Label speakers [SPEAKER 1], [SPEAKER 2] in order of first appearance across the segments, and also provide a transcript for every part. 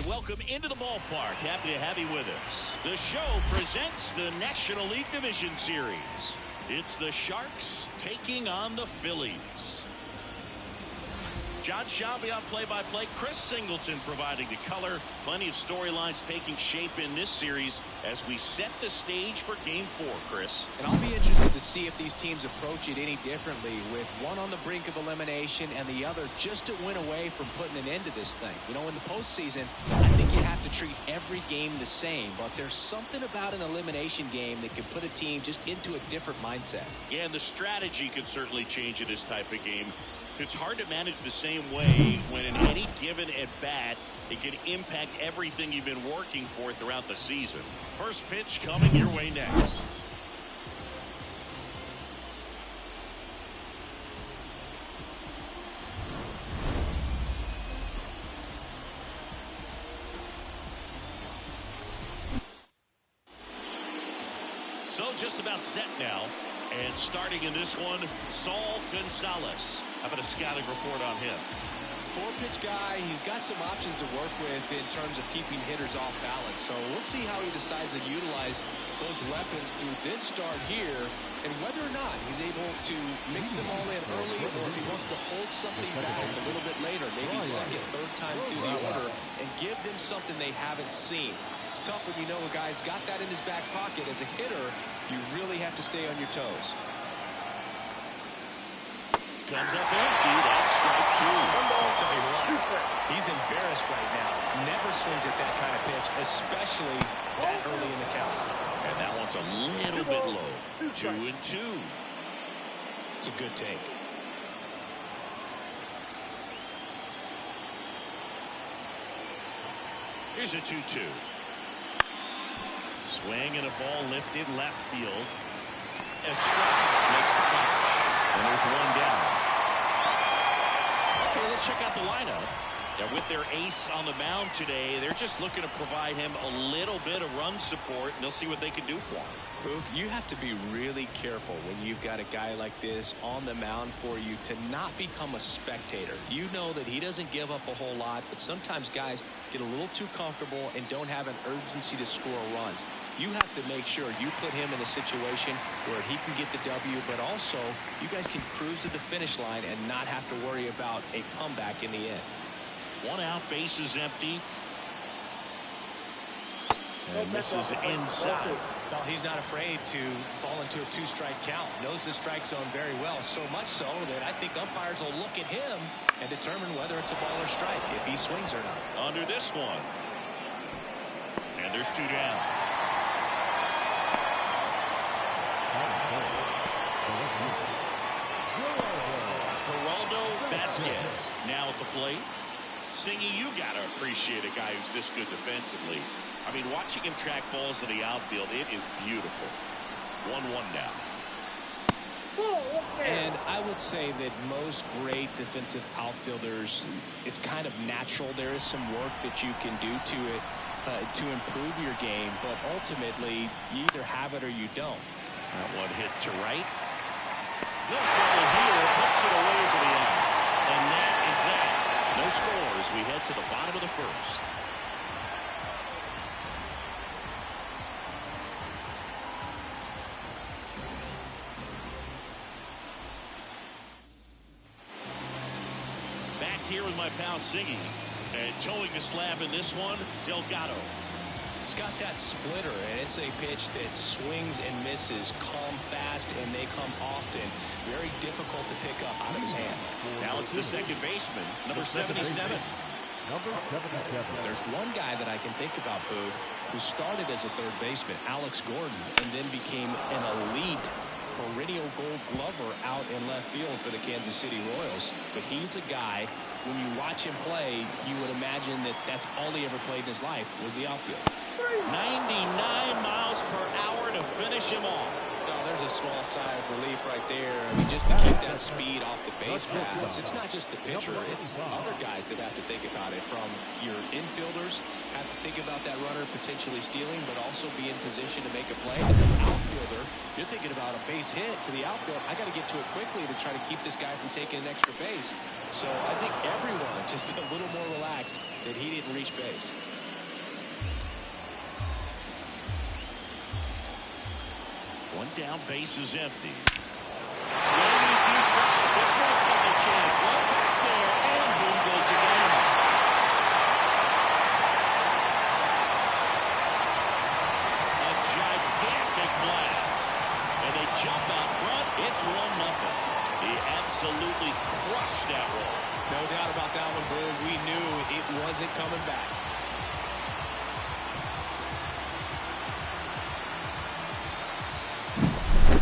[SPEAKER 1] welcome into the ballpark. Happy to have you with us. The show presents the National League Division Series. It's the Sharks taking on the Phillies. John Shelby on play-by-play. Chris Singleton providing the color. Plenty of storylines taking shape in this series as we set the stage for Game 4, Chris.
[SPEAKER 2] And I'll be interested to see if these teams approach it any differently, with one on the brink of elimination and the other just to win away from putting an end to this thing. You know, in the postseason, I think you have to treat every game the same, but there's something about an elimination game that can put a team just into a different mindset.
[SPEAKER 1] Yeah, and the strategy could certainly change in this type of game. It's hard to manage the same way when in any given at-bat, it can impact everything you've been working for throughout the season. First pitch coming your way next. So just about set now. And starting in this one, Saul Gonzalez. How about a scouting report on him?
[SPEAKER 2] Four-pitch guy. He's got some options to work with in terms of keeping hitters off balance. So we'll see how he decides to utilize those weapons through this start here, and whether or not he's able to mix them all in early, or if he wants to hold something back a little bit later, maybe second, third time through the order, and give them something they haven't seen. It's tough when you know a guy's got that in his back pocket. As a hitter, you really have to stay on your toes.
[SPEAKER 1] Comes up empty. That's strike two.
[SPEAKER 2] I'll tell you what, he's embarrassed right now. Never swings at that kind of pitch, especially that early in the count.
[SPEAKER 1] And that one's a little bit low. 2-2.
[SPEAKER 2] It's a good take.
[SPEAKER 1] Here's a 2-2. Swing and a ball lifted left field. Estrada makes the catch. And there's one down. Okay, let's check out the lineup. Now, with their ace on the mound today, they're just looking to provide him a little bit of run support, and they'll see what they can do for him.
[SPEAKER 2] Boog, you have to be really careful when you've got a guy like this on the mound for you to not become a spectator. You know that he doesn't give up a whole lot, but sometimes guys get a little too comfortable and don't have an urgency to score runs. You have to make sure you put him in a situation where he can get the W, but also you guys can cruise to the finish line and not have to worry about a comeback in the end.
[SPEAKER 1] One out, base is empty. And this is inside.
[SPEAKER 2] Well, he's not afraid to fall into a two-strike count. Knows the strike zone very well, so much so that I think umpires will look at him and determine whether it's a ball or strike, if he swings or not.
[SPEAKER 1] Under this one. And there's two down. Geraldo Vasquez now at the plate. Singy, you got to appreciate a guy who's this good defensively. I mean, watching him track balls in the outfield, it is beautiful. 1-1 now.
[SPEAKER 2] And I would say that most great defensive outfielders, it's kind of natural. There is some work that you can do to it to improve your game, but ultimately, you either have it or you don't.
[SPEAKER 1] That one hit to right. No trouble here. Puts it away for the end. And that is that. No scores. We head to the bottom of the first. Back here with my pal Singy. And towing the slab in this one, Delgado.
[SPEAKER 2] It's got that splitter, and it's a pitch that swings and misses, come fast, and they come often. Very difficult to pick up out of his hand.
[SPEAKER 1] Now it's the second baseman, number 77.
[SPEAKER 3] Number 77.
[SPEAKER 2] There's one guy that I can think about, Boog, who started as a third baseman, Alex Gordon, and then became an elite perennial Gold Glover out in left field for the Kansas City Royals. But he's a guy, when you watch him play, you would imagine that that's all he ever played in his life was the outfield.
[SPEAKER 1] 99 miles per hour to finish him off.
[SPEAKER 2] Now, there's a small sigh of relief right there. I mean, just to keep that speed off the base paths. It's not just the pitcher, it's the other guys that have to think about it. From your infielders, have to think about that runner potentially stealing, but also be in position to make a play. As an outfielder, you're thinking about a base hit to the outfield. I got to get to it quickly to try to keep this guy from taking an extra base. So I think everyone just a little more relaxed that he didn't reach base.
[SPEAKER 1] One down, base is empty. Swinging deep drive. This one's got a chance. One back there, and boom goes the dynamite. A gigantic blast. And they jump out front. It's 1-0. He absolutely crushed that roll.
[SPEAKER 2] No doubt about that one, Boog. We knew it wasn't coming back.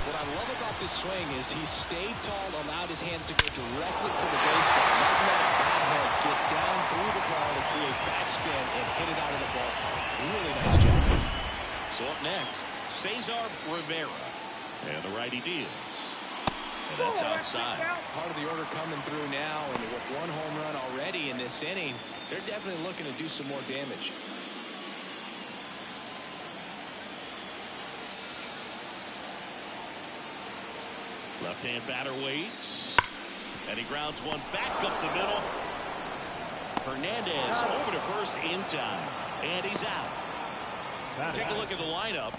[SPEAKER 2] What I love about this swing is he stayed tall, allowed his hands to go directly to the baseball, not let a bat head get down through the ball to create backspin and hit it out of the ballpark. Really nice job.
[SPEAKER 1] So up next, Cesar Rivera. And the righty deals. And that's outside.
[SPEAKER 2] Part of the order coming through now, and with one home run already in this inning, they're definitely looking to do some more damage.
[SPEAKER 1] Left-hand batter waits. And he grounds one back up the middle. Hernandez over to first in time. And he's out. Take a look at the lineup.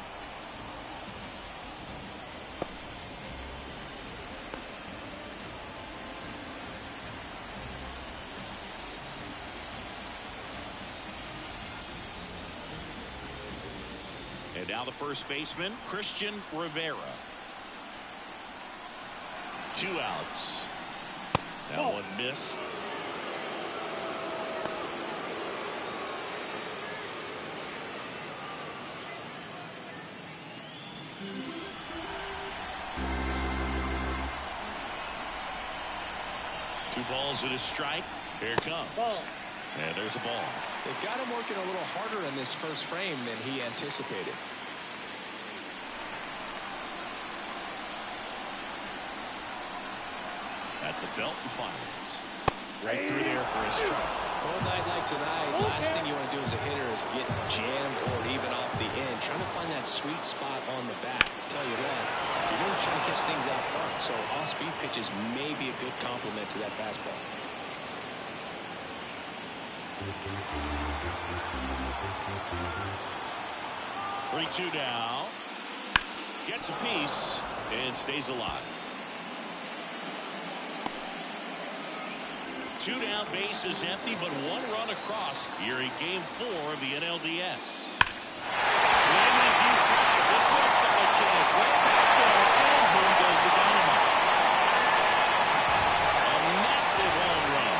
[SPEAKER 1] And now the first baseman, Christian Rivera. 2 outs. That one missed. Two balls and a strike. Here it comes. And there's a ball.
[SPEAKER 2] They've got him working a little harder in this first frame than he anticipated.
[SPEAKER 1] At the belt and fires. Right through there for a strike.
[SPEAKER 2] Cold night like tonight, last thing you want to do as a hitter is get jammed or even off the end. Trying to find that sweet spot on the bat. Tell you what, you're really trying to catch things out front, so off-speed pitches may be a good complement to that fastball.
[SPEAKER 1] 3-2 now. Gets a piece and stays alive. 2 down, base is empty, but 1 run across here in Game 4 of the NLDS. Swinging a deep drive. This one's got a chance. Way back there, and boom goes the dynamite. A massive home run.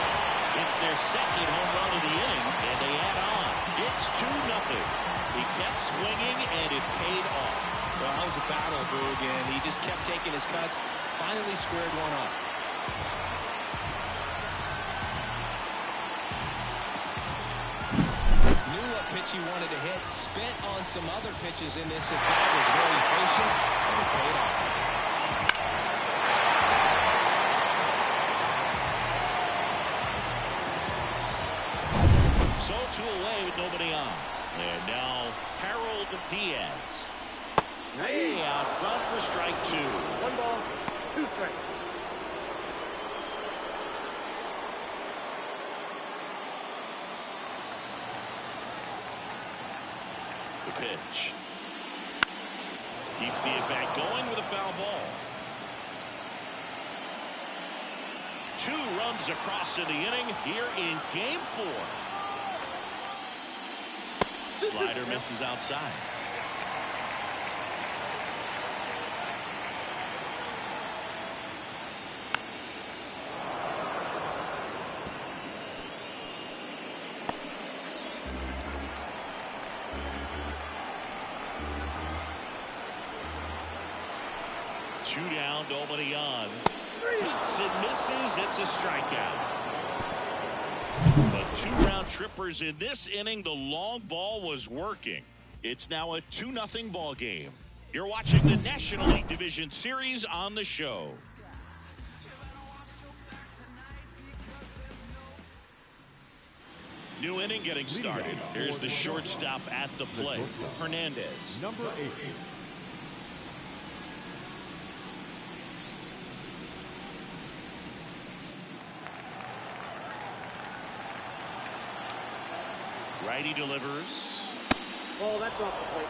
[SPEAKER 1] It's their second home run of the inning, and they add on. It's 2-0. He kept swinging, and it paid off.
[SPEAKER 2] Well, that was a battle, Boog, and he just kept taking his cuts. Finally squared one up. Pitch he wanted to hit, spent on some other pitches in this at bat, was very patient, and it paid off.
[SPEAKER 1] So 2 away with nobody on. And now Harold Diaz. Way out front for strike 2.
[SPEAKER 4] 1 ball, 2 strikes.
[SPEAKER 1] Pitch. Keeps the at-bat going with a foul ball. 2 runs across in the inning here in Game 4. Slider misses outside. Down, nobody on. Hits and misses. It's a strikeout. But 2 round trippers in this inning. The long ball was working. It's now a 2-0 ball game. You're watching the National League Division Series on the show. New inning getting started. Here's the shortstop at the plate, Hernandez.
[SPEAKER 3] Number 8.
[SPEAKER 1] Righty delivers.
[SPEAKER 4] Oh, that's off the plate.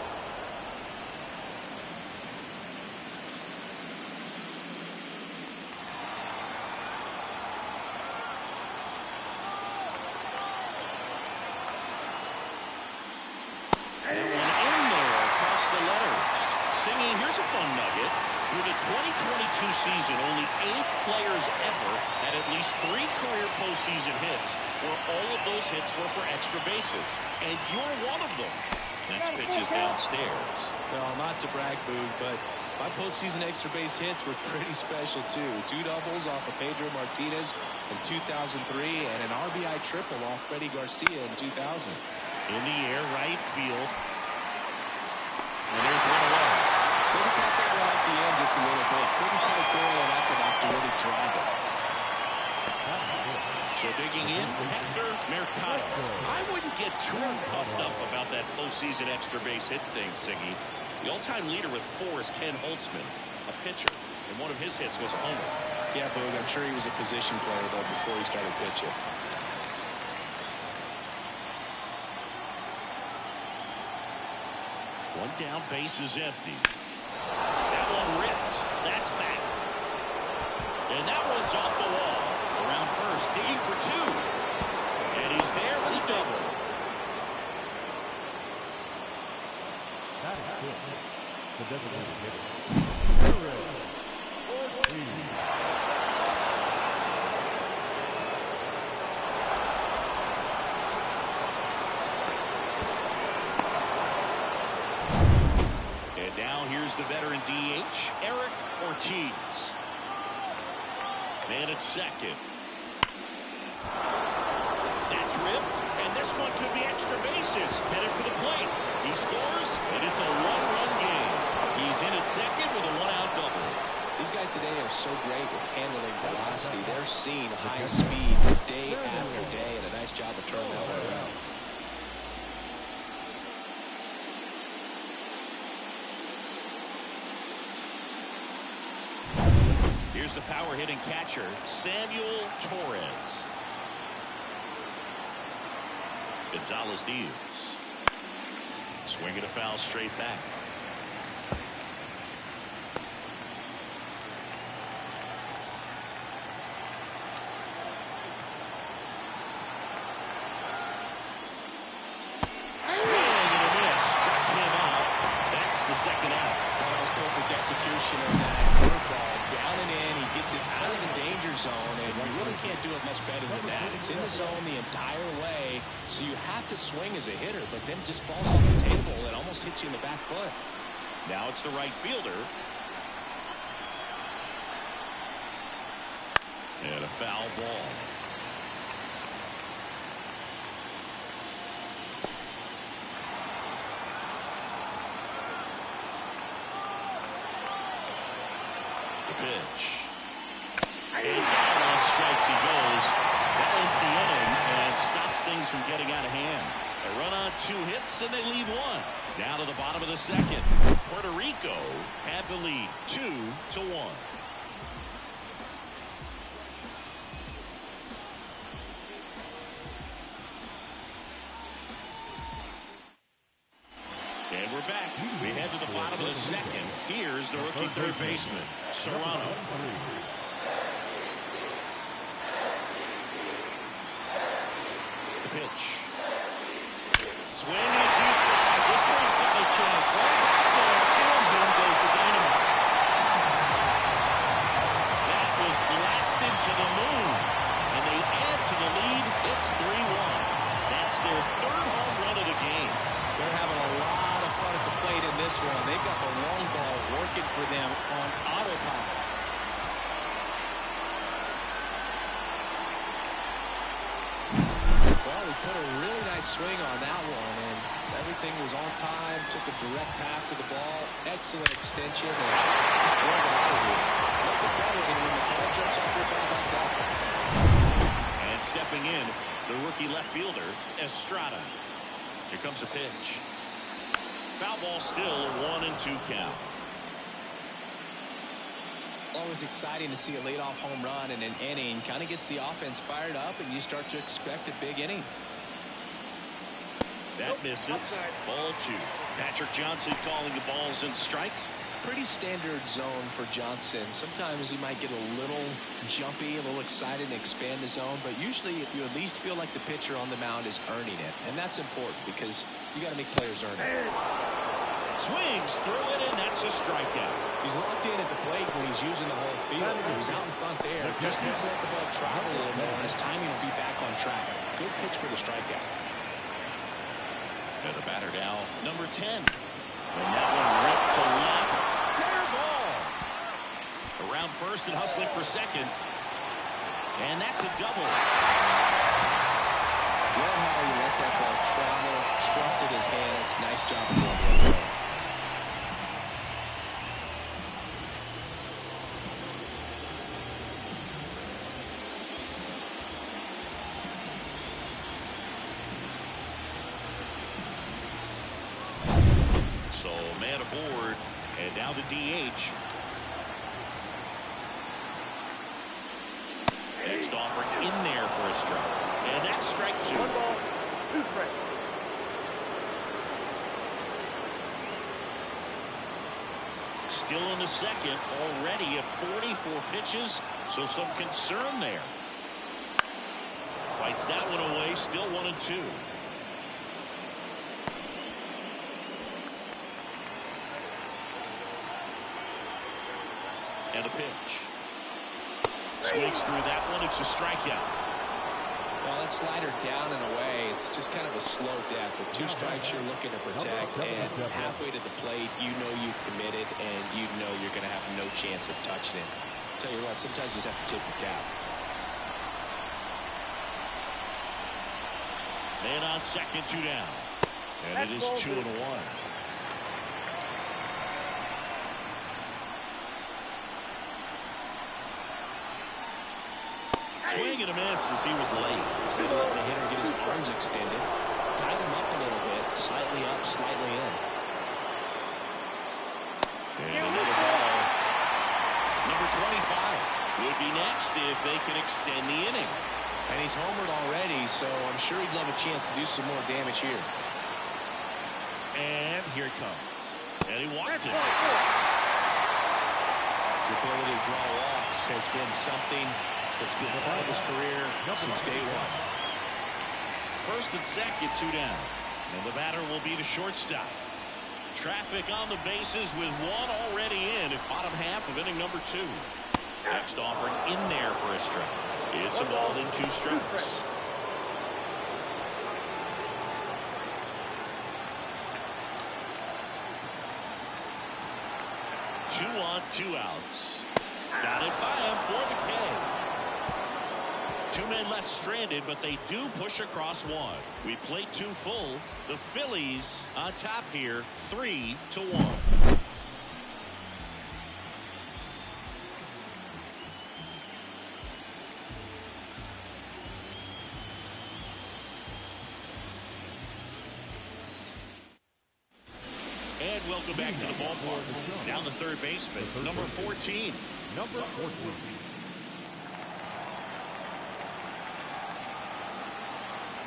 [SPEAKER 1] Singing, here's a fun nugget. Through the 2022 season, only 8 players ever had at least 3 career postseason hits, where all of those hits were for extra bases. And you're one of them. Next pitch is downstairs.
[SPEAKER 2] Well, not to brag, Boog, but my postseason extra base hits were pretty special, too. 2 doubles off of Pedro Martinez in 2003 and an RBI triple off Freddie Garcia in 2000.
[SPEAKER 1] In the air, right field. And there's one away.
[SPEAKER 2] Maybe cut that one at the end just a little bit. Couldn't quite throw it up enough to really drive it.
[SPEAKER 1] So digging in, Hector Mercado. I wouldn't get too puffed up about that postseason extra base hit thing, Siggy. The all-time leader with 4 is Ken Holtzman, a pitcher, and one of his hits was a homer.
[SPEAKER 2] Yeah, Boog, I'm sure he was a position player, though, before he started pitching.
[SPEAKER 1] One down, base is empty. That one ripped. That's back. And that one's off the wall. Around first, digging for 2. And he's there with a double.
[SPEAKER 3] That is good. The designated hitter.
[SPEAKER 1] And now here's the veteran DH, Eric Ortiz. Man at second. That's ripped, and this one could be extra bases. Headed for the plate. He scores, and it's a 1-run game. He's in at second with a 1-out double.
[SPEAKER 2] These guys today are so great with handling velocity. They're seeing high speeds day after day, and a nice job of turning that one around.
[SPEAKER 1] Here's the power-hitting catcher, Samuel Torres. Gonzalez-Diaz. Swinging a foul straight back. Swing and a miss. Struck him out. That's the second out.
[SPEAKER 2] Well, that was perfect execution of that curveball. Down and in. He gets it out of the danger zone, and you really can't do it much better than that. It's in the zone the entire way, so you have to swing as a hitter, but then it just falls off the table and almost hits you in the back foot.
[SPEAKER 1] Now it's the right fielder. And a foul ball. The pitch. And down on strikes he goes. That ends the inning and stops things from getting out of hand. A run on 2 hits and they leave 1. Now to the bottom of the second. Puerto Rico had the lead 2-1. And we're back. We head to the bottom of the second. Here's the rookie third baseman, Serrano. The pitch. Swing and deep drive. This one's got a chance. Right back there, and boom goes the dynamite. That was blasted to the moon. And they add to the lead. It's 3-1. That's their 3rd home run of the game.
[SPEAKER 2] They're having a lot of fun at the plate in this one. They've got the long ball working for them on autopilot. Well, we put a really nice swing on that one, and everything was on time. Took a direct path to the ball. Excellent extension, and just drove it out of here. Nothing better than when the ball jumps off your bat like that.
[SPEAKER 1] And stepping in, the rookie left fielder, Estrada. Here comes a pitch. Foul ball, still a 1-2 count.
[SPEAKER 2] Always exciting to see a leadoff home run in an inning. Kind of gets the offense fired up, and you start to expect a big inning.
[SPEAKER 1] That misses. Ball 2. Patrick Johnson calling the balls and strikes.
[SPEAKER 2] Pretty standard zone for Johnson. Sometimes he might get a little jumpy, a little excited and expand the zone, but usually you at least feel like the pitcher on the mound is earning it, and that's important because you got to make players earn it.
[SPEAKER 1] Swings through it, and that's a strikeout.
[SPEAKER 2] He's locked in at the plate when he's using the whole field. He was out in front there. Just needs to let the ball travel a little more, and his timing will be back on track. Good pitch for the strikeout.
[SPEAKER 1] And the batter now, number 10. And that one ripped to left. Fair ball. Around first and hustling for second. And that's a double.
[SPEAKER 2] Love how he let that ball travel, trusted his hands. Nice job of going the other way.
[SPEAKER 1] So man aboard, and now the DH. Next offering in there for a strike. And that's strike 2.
[SPEAKER 4] 1 ball, 2 strikes.
[SPEAKER 1] Still in the second, already at 44 pitches, so some concern there. Fights that one away, still 1-2. And a pitch. Swings through that one. It's a strikeout.
[SPEAKER 2] Well, that slider down and away, it's just kind of a slow death. With 2 strikes you're looking to protect, and halfway to the plate, you know you've committed, and you know you're going to have no chance of touching it. Tell you what, sometimes you just have to take the cap.
[SPEAKER 1] Man on second, 2 down. And it is 2-1. Swing and a miss as he was late.
[SPEAKER 2] Instead of letting the hitter get his arms extended, tied him up a little bit, slightly up, slightly in.
[SPEAKER 1] And another ball. Number 25 would be next if they can extend the inning.
[SPEAKER 2] And he's homered already, so I'm sure he'd love a chance to do some more damage here.
[SPEAKER 1] And here it comes. And he walked it.
[SPEAKER 2] His ability to draw walks has been something that's been part of his career since day one.
[SPEAKER 1] First and second, 2 down. And the batter will be the shortstop. Traffic on the bases with 1 already in at bottom half of inning number 2. Next offering in there for a strike. It's a ball in 2 strikes. Two on, 2 outs. Got it by him for the K. 2 men left stranded, but they do push across 1. We played 2 full. The Phillies on top here, 3-1. And welcome back to the ballpark. Down the third baseman, number 14.
[SPEAKER 3] Number 14.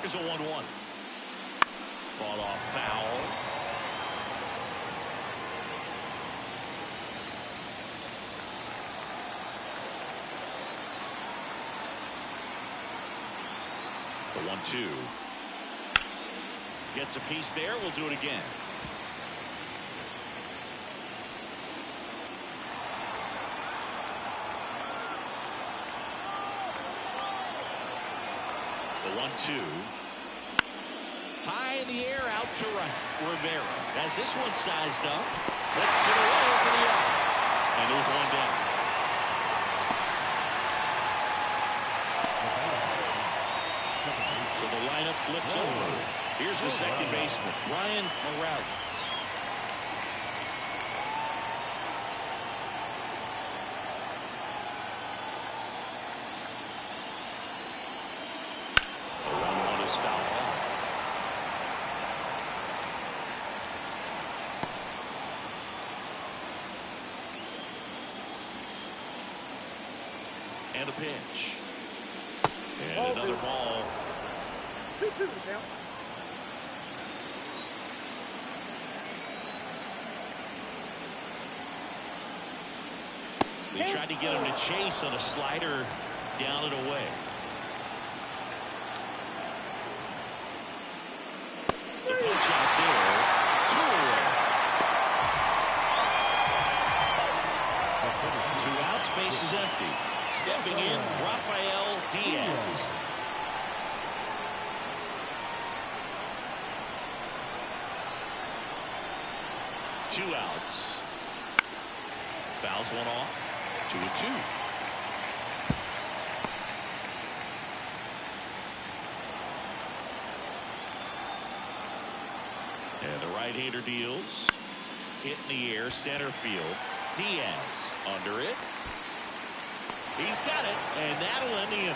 [SPEAKER 1] Here's a 1-1. Fought off foul. The 1-2. Gets a piece there. We'll do it again. The 1-2. High in the air, out to right. Rivera has this one sized up. Let's it away over the yard. And there's 1 down. So the lineup flips over. Here's the second baseman, Brian Morales. And a pitch. And another ball.
[SPEAKER 4] 2-2 now.
[SPEAKER 1] They tried to get him to chase on a slider down and away. The pitch out there. 2 away. is empty. Stepping in, Rafael Diaz. Two outs. Fouls one off. 2-2. And the right-hander deals. Hit in the air, center field. Diaz under it. He's got it, and that'll end the inning.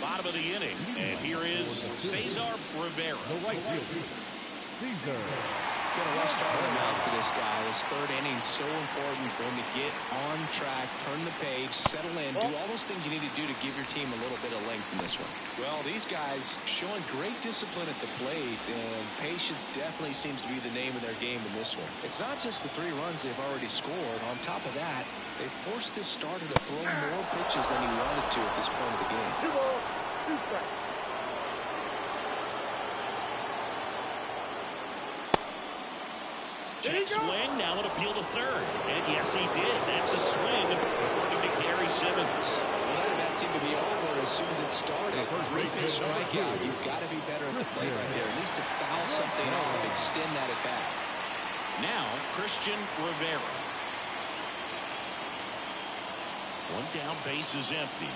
[SPEAKER 1] Bottom of the inning, and here is Cesar Rivera.
[SPEAKER 3] The right fielder, Cesar.
[SPEAKER 2] Got a rough start on the mound for this guy. This third inning is so important for him to get on track, turn the page, settle in, do all those things you need to do to give your team a little bit of length in this one. Well, these guys showing great discipline at the plate, and patience definitely seems to be the name of their game in this one. It's not just the 3 runs they've already scored. On top of that, they forced this starter to throw more pitches than he wanted to at this point of the game.
[SPEAKER 4] 2 balls, 2 strikes.
[SPEAKER 1] Check swing, now an appeal to third. And yes, he did. That's a swing, according to Gary Simmons.
[SPEAKER 2] Well, that seemed to be over as soon as it started. 3-pitch strikeout. You've got to be better at the plate right there. At least to foul something off, extend that at bat.
[SPEAKER 1] Now, Christian Rivera. One down, base is empty.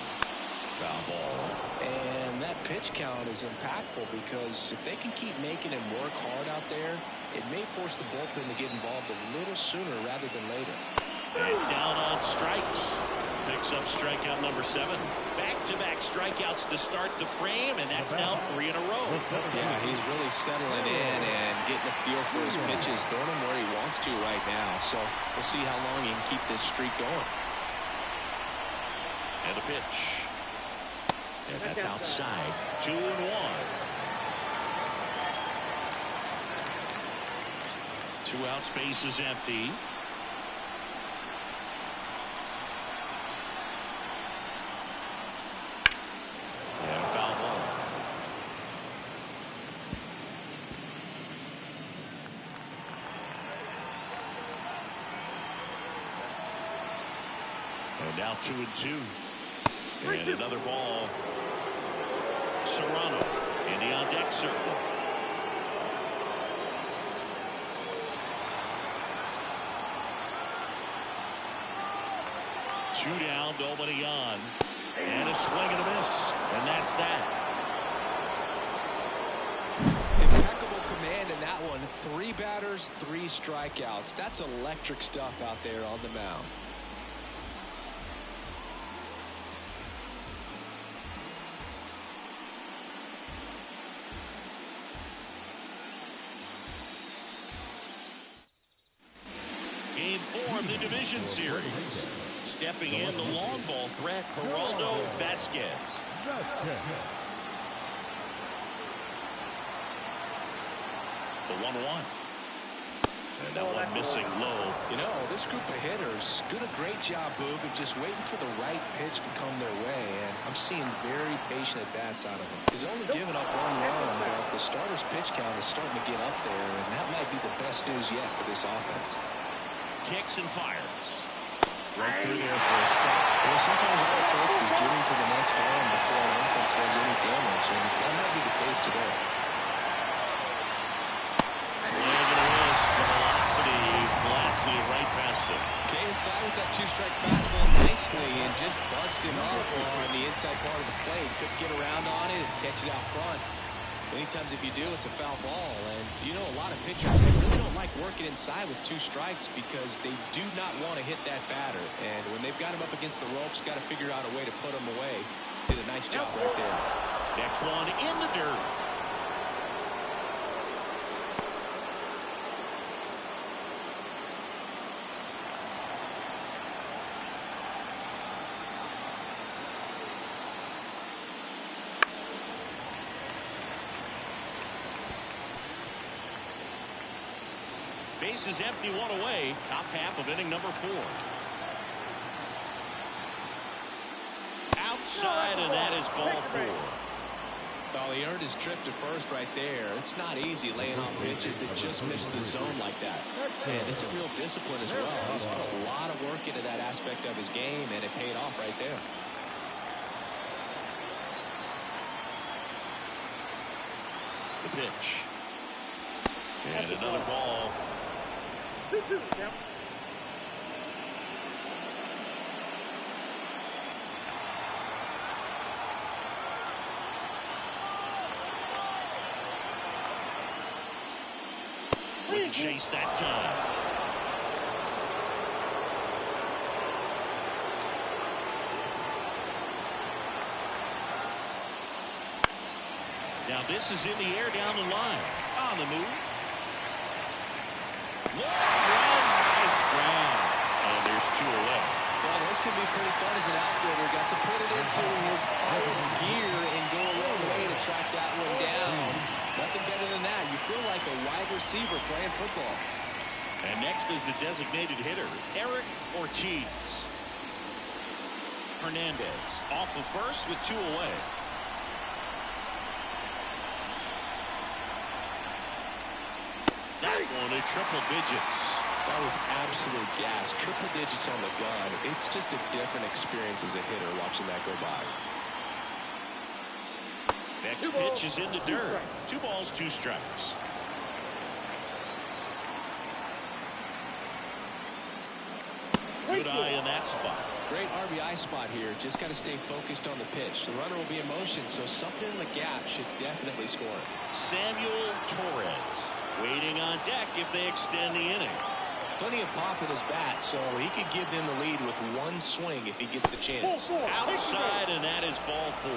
[SPEAKER 1] Foul ball.
[SPEAKER 2] And that pitch count is impactful because if they can keep making him work hard out there, it may force the bullpen to get involved a little sooner rather than later.
[SPEAKER 1] And down on strikes. Picks up strikeout number 7. Back-to-back strikeouts to start the frame, and that's now 3 in a row.
[SPEAKER 2] Yeah, he's really settling in and getting a feel for his pitches, throwing them where he wants to right now. So we'll see how long he can keep this streak going.
[SPEAKER 1] And a pitch. And that's outside. 2-1. Two outs, base is empty. And foul ball. And now 2-2. And another ball. Serrano in the on deck circle. Two down, nobody on. And a swing and a miss. And that's that.
[SPEAKER 2] Impeccable command in that one. 3 batters, 3 strikeouts. That's electric stuff out there on the mound.
[SPEAKER 1] Game 4 of the division series. Stepping in the long ball threat, Geraldo Vasquez. The 1-1. And that one missing low.
[SPEAKER 2] You know, this group of hitters doing a great job, Boog, of just waiting for the right pitch to come their way. And I'm seeing very patient at-bats out of them. He's only given up 1 run, but the starter's pitch count is starting to get up there, and that might be the best news yet for this offense.
[SPEAKER 1] Kicks and fires. Right through there for a strike.
[SPEAKER 2] Well, sometimes all it takes is getting to the next arm before an offense does any damage, and that might be the case today.
[SPEAKER 1] Swing and a miss. The velocity blasted it right past him.
[SPEAKER 2] Came inside with that 2-strike fastball nicely and just bunched him up on the inside part of the plate. Couldn't get around on it and catch it out front. Many times if you do, it's a foul ball. And you know, a lot of pitchers, they really don't like working inside with 2 strikes because they do not want to hit that batter. And when they've got him up against the ropes, got to figure out a way to put him away. Did a nice job right there.
[SPEAKER 1] Next one in the dirt. Base is empty, 1 away. Top half of inning number 4. outside, and that is ball 4.
[SPEAKER 2] Well, he earned his trip to first right there. It's not easy laying off pitches that just miss the zone like that. And it's a real discipline as well. He's put a lot of work into that aspect of his game, and it paid off right there.
[SPEAKER 1] The pitch. And another ball.
[SPEAKER 4] 2-2 count.
[SPEAKER 1] Wouldn't chase that time. Now this is in the air down the line. On the move. Long run, nice ground. And there's 2 away.
[SPEAKER 2] Well, those can be pretty fun as an outfielder. Got to put it into his highest gear and go a long way to track that one down. Nothing better than that. You feel like a wide receiver playing football.
[SPEAKER 1] And next is the designated hitter, Eric Ortiz. Hernandez off of first with 2 away. That one at triple digits.
[SPEAKER 2] That was absolute gas. Triple digits on the gun. It's just a different experience as a hitter watching that go by.
[SPEAKER 1] Next pitch is in the dirt. 2 balls, 2 strikes. Good eye in that spot.
[SPEAKER 2] Great RBI spot here. Just got to stay focused on the pitch. The runner will be in motion, so something in the gap should definitely score.
[SPEAKER 1] Samuel Torres waiting on deck if they extend the inning.
[SPEAKER 2] Plenty of pop in his bat, so he could give them the lead with 1 swing if he gets the chance.
[SPEAKER 1] Outside, and that is ball 4.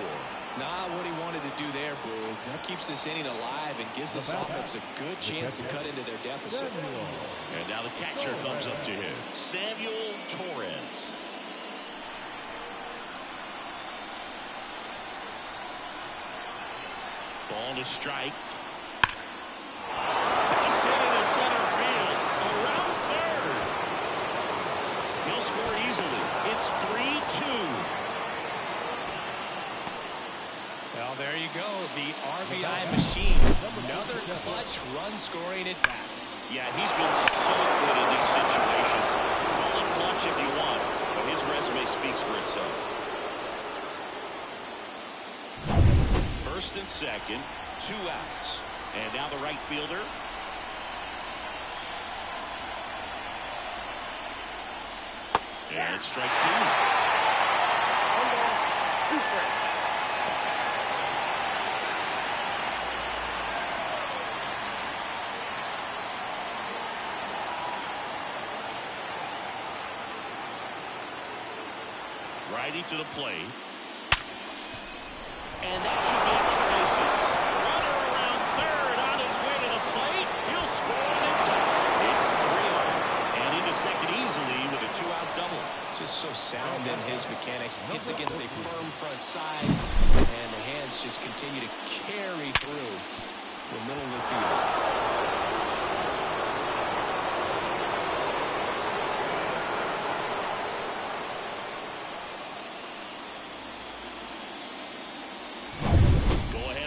[SPEAKER 2] Not what he wanted to do there, Boo. That keeps this inning alive and gives this offense a good chance to cut into their deficit.
[SPEAKER 1] And now the catcher comes up to him, Samuel Torres. Ball to strike. Base hit into center field. Around third. He'll score easily. It's 3-2.
[SPEAKER 2] Well, there you go. The RBI machine. Another clutch run scoring at bat.
[SPEAKER 1] Yeah, he's been so good in these situations. Call him clutch if you want, but his resume speaks for itself. First and second, 2 outs. And now the right fielder. And strike 2.
[SPEAKER 4] 1 ball, 2 strikes.
[SPEAKER 1] Righty to the plate. And that should be extra bases. Runner around third on his way to the plate. He'll score in time. It's 3-0. And into second easily with a 2-out double.
[SPEAKER 2] Just so sound in his mechanics. Hits against a firm front side. And the hands just continue to carry through the middle of the field.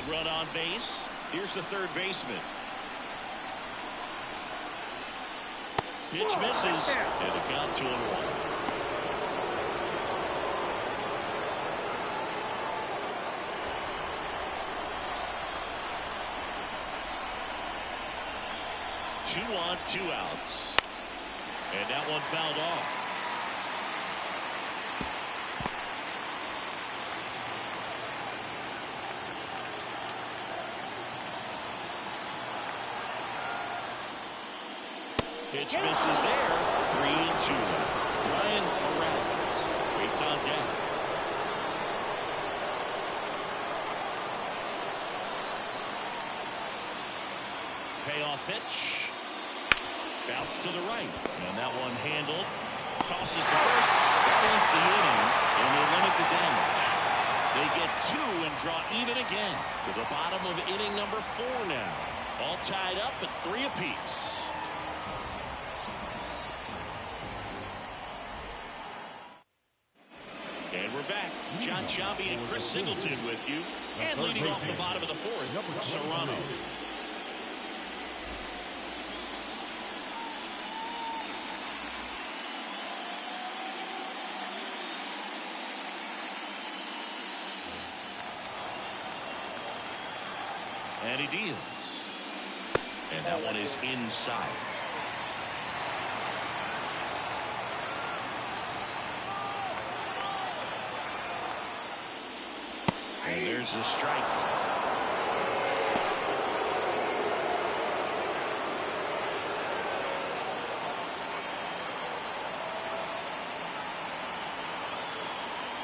[SPEAKER 1] Run on base. Here's the third baseman. Pitch misses. And a count 2-1. Two on, 2 outs. And that one fouled off. Pitch misses there. 3-2. Ryan Morales waits on deck. Payoff pitch. Bounce to the right. And that one handled. Tosses to first. That ends the inning. And they limit the damage. They get 2 and draw even again. To the bottom of inning number 4 now. All tied up at 3 apiece. And we're back. John Sciambi and Chris Singleton with you. And leading off the bottom of the fourth, Serrano. And he deals. And that one is inside. And there's the strike.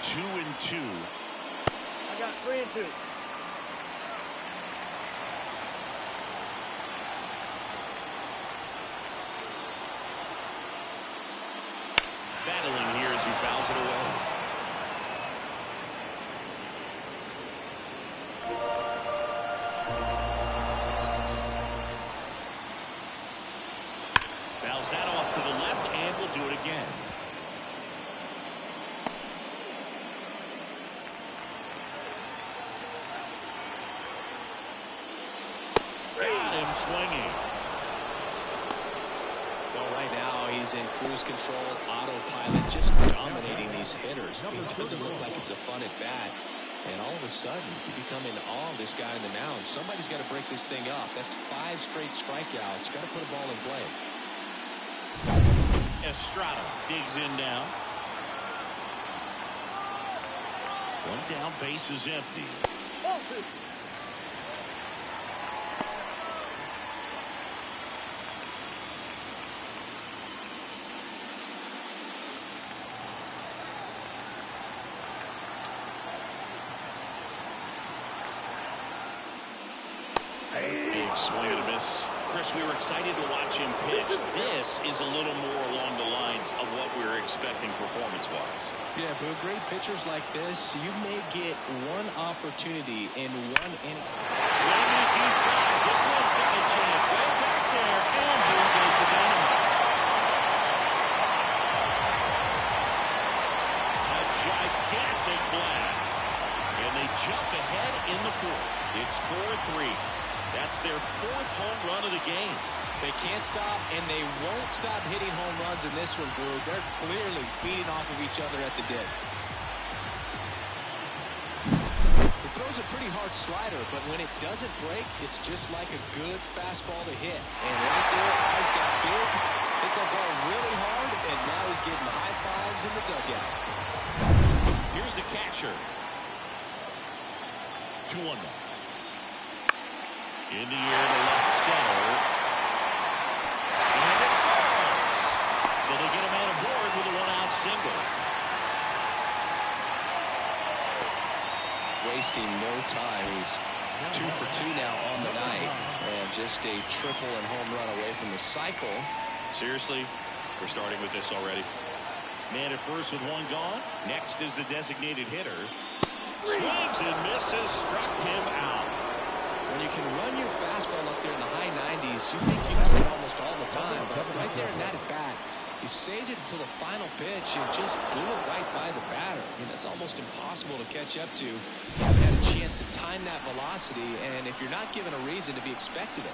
[SPEAKER 1] Two and two.
[SPEAKER 4] I got 3 and 2.
[SPEAKER 1] Battling here as he fouls it away. Fouls that off to the left and will do it again. Got him swinging.
[SPEAKER 2] Well, right now he's in cruise control, autopilot, just dominating these hitters. It doesn't look like it's a fun at bat. And all of a sudden, you become in awe of this guy in the mound. Somebody's got to break this thing up. That's 5 straight strikeouts. Got to put a ball in play.
[SPEAKER 1] Estrada digs in now. One down, base is empty.
[SPEAKER 4] Ball 2.
[SPEAKER 1] Big swing and a miss. Chris, we were excited to watch him pitch. This is a little more along the lines of what we were expecting performance-wise.
[SPEAKER 2] Yeah, but great pitchers like this, you may get one opportunity in one inning.
[SPEAKER 1] Swinging a deep drive. This one's got a chance. Way back there, and here goes the dynamite. A gigantic blast. And they jump ahead in the fourth. It's 4-3. That's their 4th home run of the game.
[SPEAKER 2] They can't stop, and they won't stop hitting home runs in this one, Brew. They're clearly feeding off of each other at the dip. He throws a pretty hard slider, but when it doesn't break, it's just like a good fastball to hit. And right there, eyes got big, hit that ball really hard, and now he's getting high fives in the dugout.
[SPEAKER 1] Here's the catcher. 2-1 now. In the air to left center. And it falls. So they get a man aboard with a 1-out single.
[SPEAKER 2] Wasting no time. He's 2 for 2 now on the night. And just a triple and home run away from the cycle.
[SPEAKER 1] Seriously, we're starting with this already. Man at first with 1 gone. Next is the designated hitter. Swings and misses. Struck him out.
[SPEAKER 2] When you can run your fastball up there in the high 90s, you think you have it almost all the time. But right there in that at bat, he saved it until the final pitch and just blew it right by the batter. I mean, that's almost impossible to catch up to. You haven't had a chance to time that velocity, and if you're not given a reason to be expected it.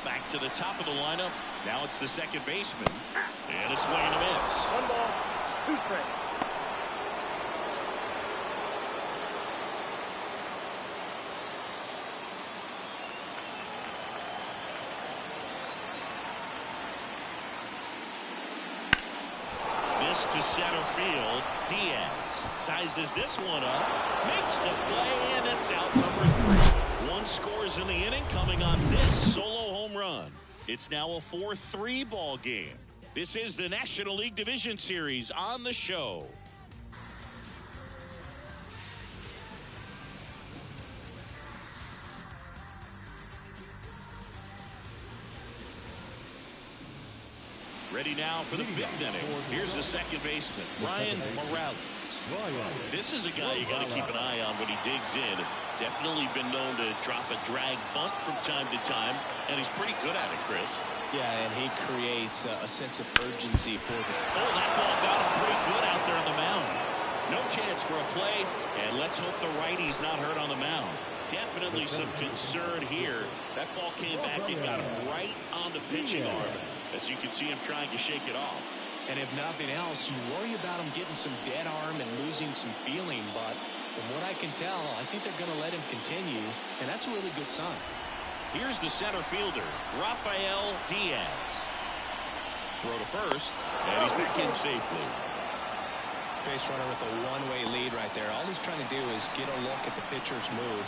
[SPEAKER 1] Back to the top of the lineup. Now it's the second baseman. And a swing and a miss.
[SPEAKER 4] 1 ball, 2 strikes.
[SPEAKER 1] To center field. Diaz sizes this one up, makes the play, and it's out number 3. 1 scores in the inning coming on this solo home run. It's now a 4-3 ball game. This is the National League Division Series on the show. Ready now for the 5th inning. Here's the second baseman, Ryan Morales. This is a guy you got to keep an eye on when he digs in. Definitely been known to drop a drag bunt from time to time, and he's pretty good at it, Chris.
[SPEAKER 2] Yeah, and he creates a sense of urgency for them.
[SPEAKER 1] Oh, that ball got him pretty good out there on the mound. No chance for a play, and let's hope the righty's not hurt on the mound. Definitely some concern here. That ball came back and got him right on the pitching arm, as you can see him trying to shake it off.
[SPEAKER 2] And if nothing else, you worry about him getting some dead arm and losing some feeling. But from what I can tell, I think they're going to let him continue, and that's a really good sign.
[SPEAKER 1] Here's the center fielder, Rafael Diaz. Throw to first, and he's back in safely.
[SPEAKER 2] Base runner with a one-way lead right there. All he's trying to do is get a look at the pitcher's move.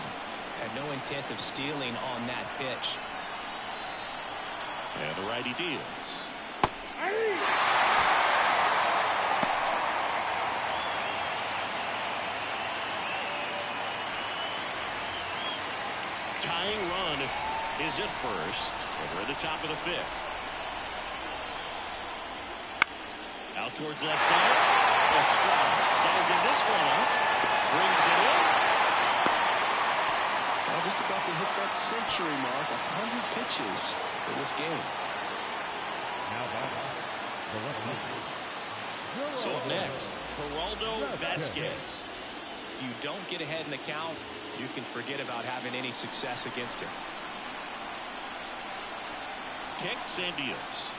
[SPEAKER 2] Had no intent of stealing on that pitch.
[SPEAKER 1] And the righty deals. Tying run is at first. And we're at the top of the fifth. Out towards left center. A strike. Sizing this one up. Brings it in.
[SPEAKER 2] Well, just about to hit that century mark. 100 pitches for this game.
[SPEAKER 1] So up next, Geraldo Vasquez.
[SPEAKER 2] If you don't get ahead in the count, you can forget about having any success against him.
[SPEAKER 1] Kicks and deals.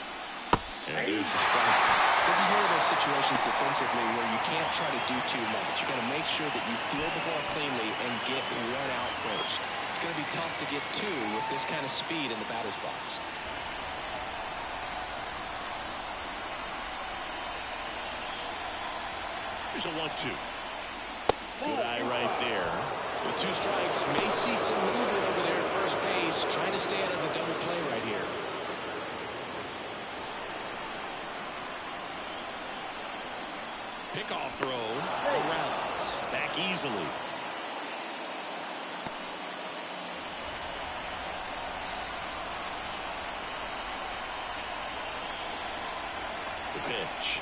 [SPEAKER 1] And there's the strike.
[SPEAKER 2] This is one of those situations defensively where you can't try to do too much. You got to make sure that you field the ball cleanly and get one out first. It's going to be tough to get two with this kind of speed in the batter's box.
[SPEAKER 1] Here's a 1-2. Good eye right there.
[SPEAKER 2] With two strikes, may see some movement over there at first base, trying to stay out of the double play right here.
[SPEAKER 1] Pickoff throw around. Back easily. The pitch.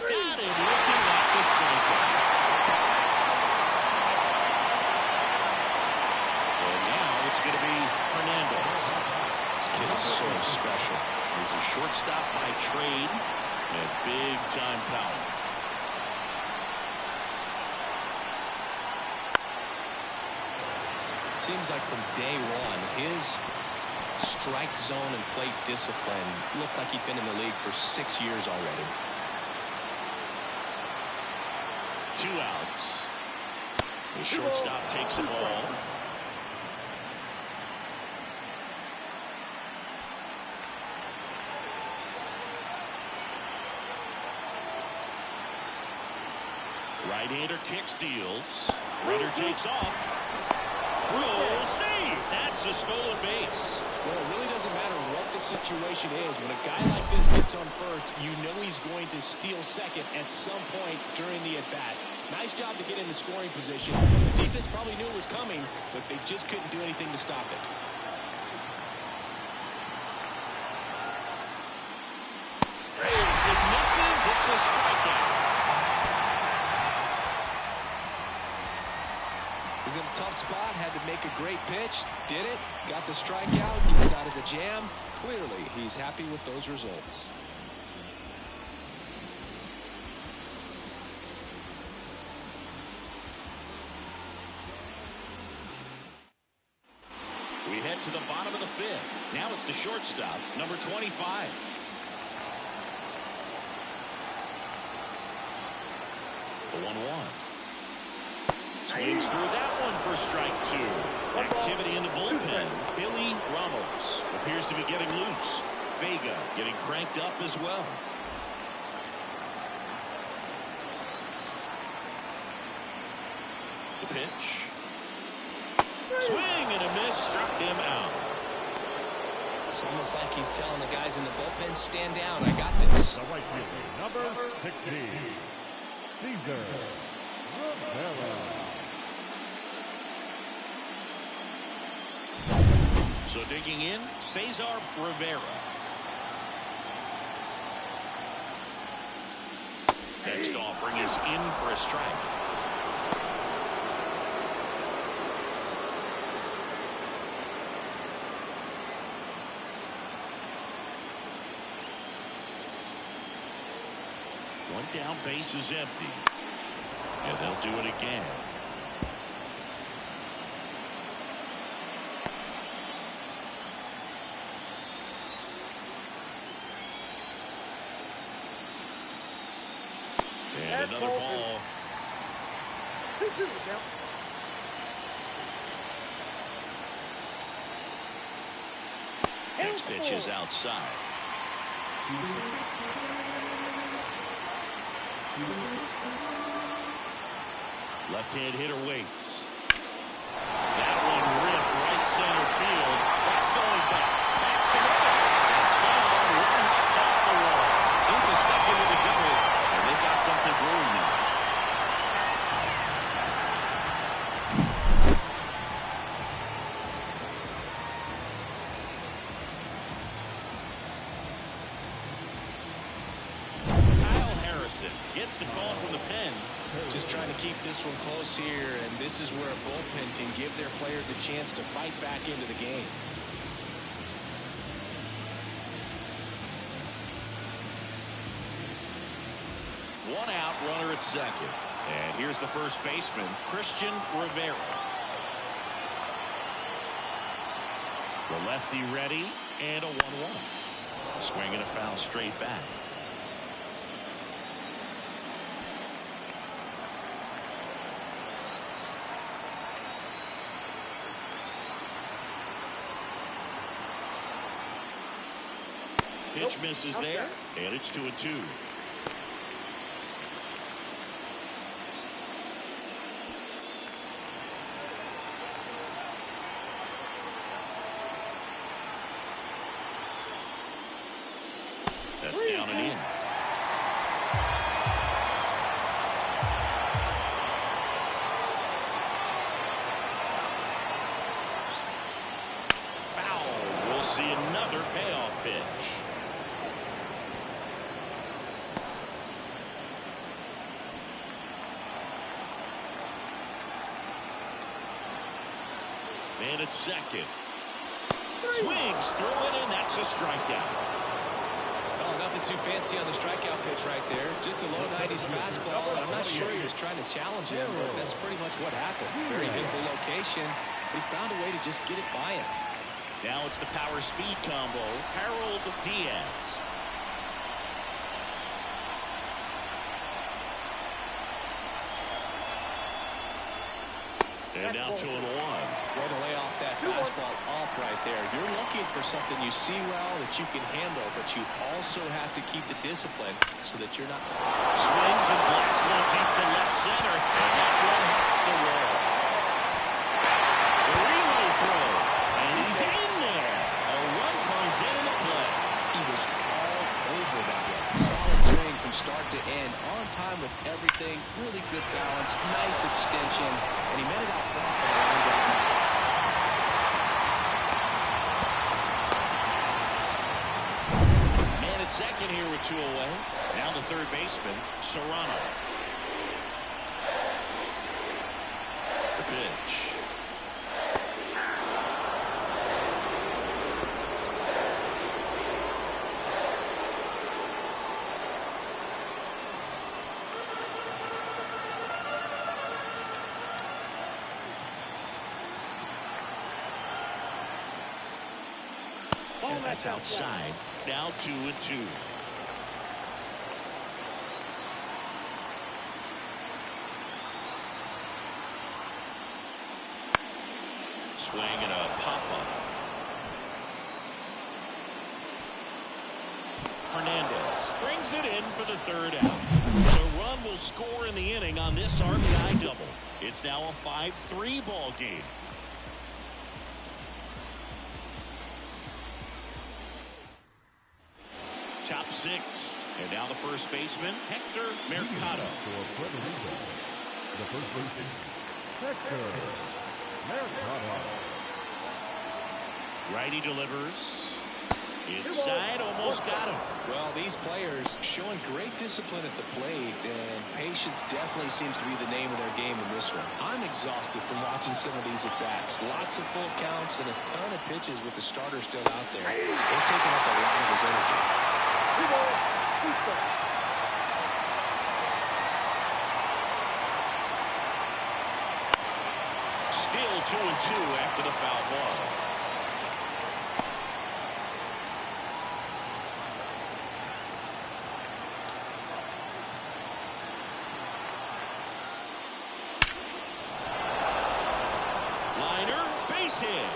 [SPEAKER 1] Got him looking off the strikeout. And now it's going to be Hernandez. This kid is so special. He's a shortstop by trade and big time power.
[SPEAKER 2] It seems like from day one, his strike zone and plate discipline looked like he'd been in the league for 6 years already.
[SPEAKER 1] 2 outs. The shortstop takes the ball. Right-hander kicks, deals. Runner takes off. Throw, save. That's a stolen base.
[SPEAKER 2] Well, it really doesn't matter what the situation is. When a guy like this gets on first, you know he's going to steal second at some point during the at-bat. Nice job to get in the scoring position. The defense probably knew it was coming, but they just couldn't do anything to stop it.
[SPEAKER 1] It misses. It's a strikeout.
[SPEAKER 2] He's in a tough spot, had to make a great pitch, did it, got the strikeout, gets out of the jam. Clearly, he's happy with those results.
[SPEAKER 1] We head to the bottom of the fifth. Now it's the shortstop, number 25. The 1-1. Swings through that one for strike 2. Activity in the bullpen. Billy Ramos appears to be getting loose. Vega getting cranked up as well. The pitch. Swing and a miss. Struck him out.
[SPEAKER 2] It's almost like he's telling the guys in the bullpen, stand down, I got this.
[SPEAKER 3] The right fielder, number 60, Cidra.
[SPEAKER 1] So digging in, Cesar Rivera. Next offering is in for a strike. One down, base is empty. And they'll do it again. And another ball.
[SPEAKER 4] 2-2 the count.
[SPEAKER 1] Next pitch is outside. Left-hand hitter waits. That one ripped right center field. That's going back. That's it. That's gone. One hits off the wall. Into second with a double. And they've got something brewing now. Gets the call from the pen.
[SPEAKER 2] Just trying to keep this one close here, and this is where a bullpen can give their players a chance to fight back into the game.
[SPEAKER 1] One out, runner at second. And here's the first baseman, Christian Rivera. The lefty ready, and a 1-1. Swinging a foul straight back. Pitch misses there, and it's 2-2. That's down and in. Foul. We'll see another payoff pitch. And it's second. Swings through it, and that's a strikeout.
[SPEAKER 2] Well, nothing too fancy on the strikeout pitch right there. Just a low 90s fastball. I'm not sure he was trying to challenge him, but that's pretty much what happened. Very good location. He found a way to just get it by him.
[SPEAKER 1] Now it's the power speed combo. Harold Diaz. And now 2-1.
[SPEAKER 2] Way to lay off that fastball off right there. You're looking for something you see well that you can handle, but you also have to keep the discipline so that you're not.
[SPEAKER 1] Swings and blasts one deep to left center. And that one hits the wall. Relay throw. And he's in there. A run comes into play.
[SPEAKER 2] He was all over that one. Solid swing from start to end. On time with everything. Really good balance. Nice extension. And he met it out front for the line drive.
[SPEAKER 1] Man at second here with 2 away. Now the third baseman, Serrano. The pitch. And that's outside. Now 2-2. Swing and a pop-up. Hernandez brings it in for the third out. The run will score in the inning on this RBI double. It's now a 5-3 ball game. Top 6. And now the first baseman, Hector Mercado.
[SPEAKER 3] For Puerto Rico, the first baseman, Hector Mercado.
[SPEAKER 1] Righty delivers. Inside, almost got him.
[SPEAKER 2] Well, these players showing great discipline at the plate, and patience definitely seems to be the name of their game in this one. I'm exhausted from watching some of these at-bats. Lots of full counts and a ton of pitches with the starter still out there. They're taking up a lot of his energy.
[SPEAKER 1] Still 2-2 after the foul ball. Liner, base hit.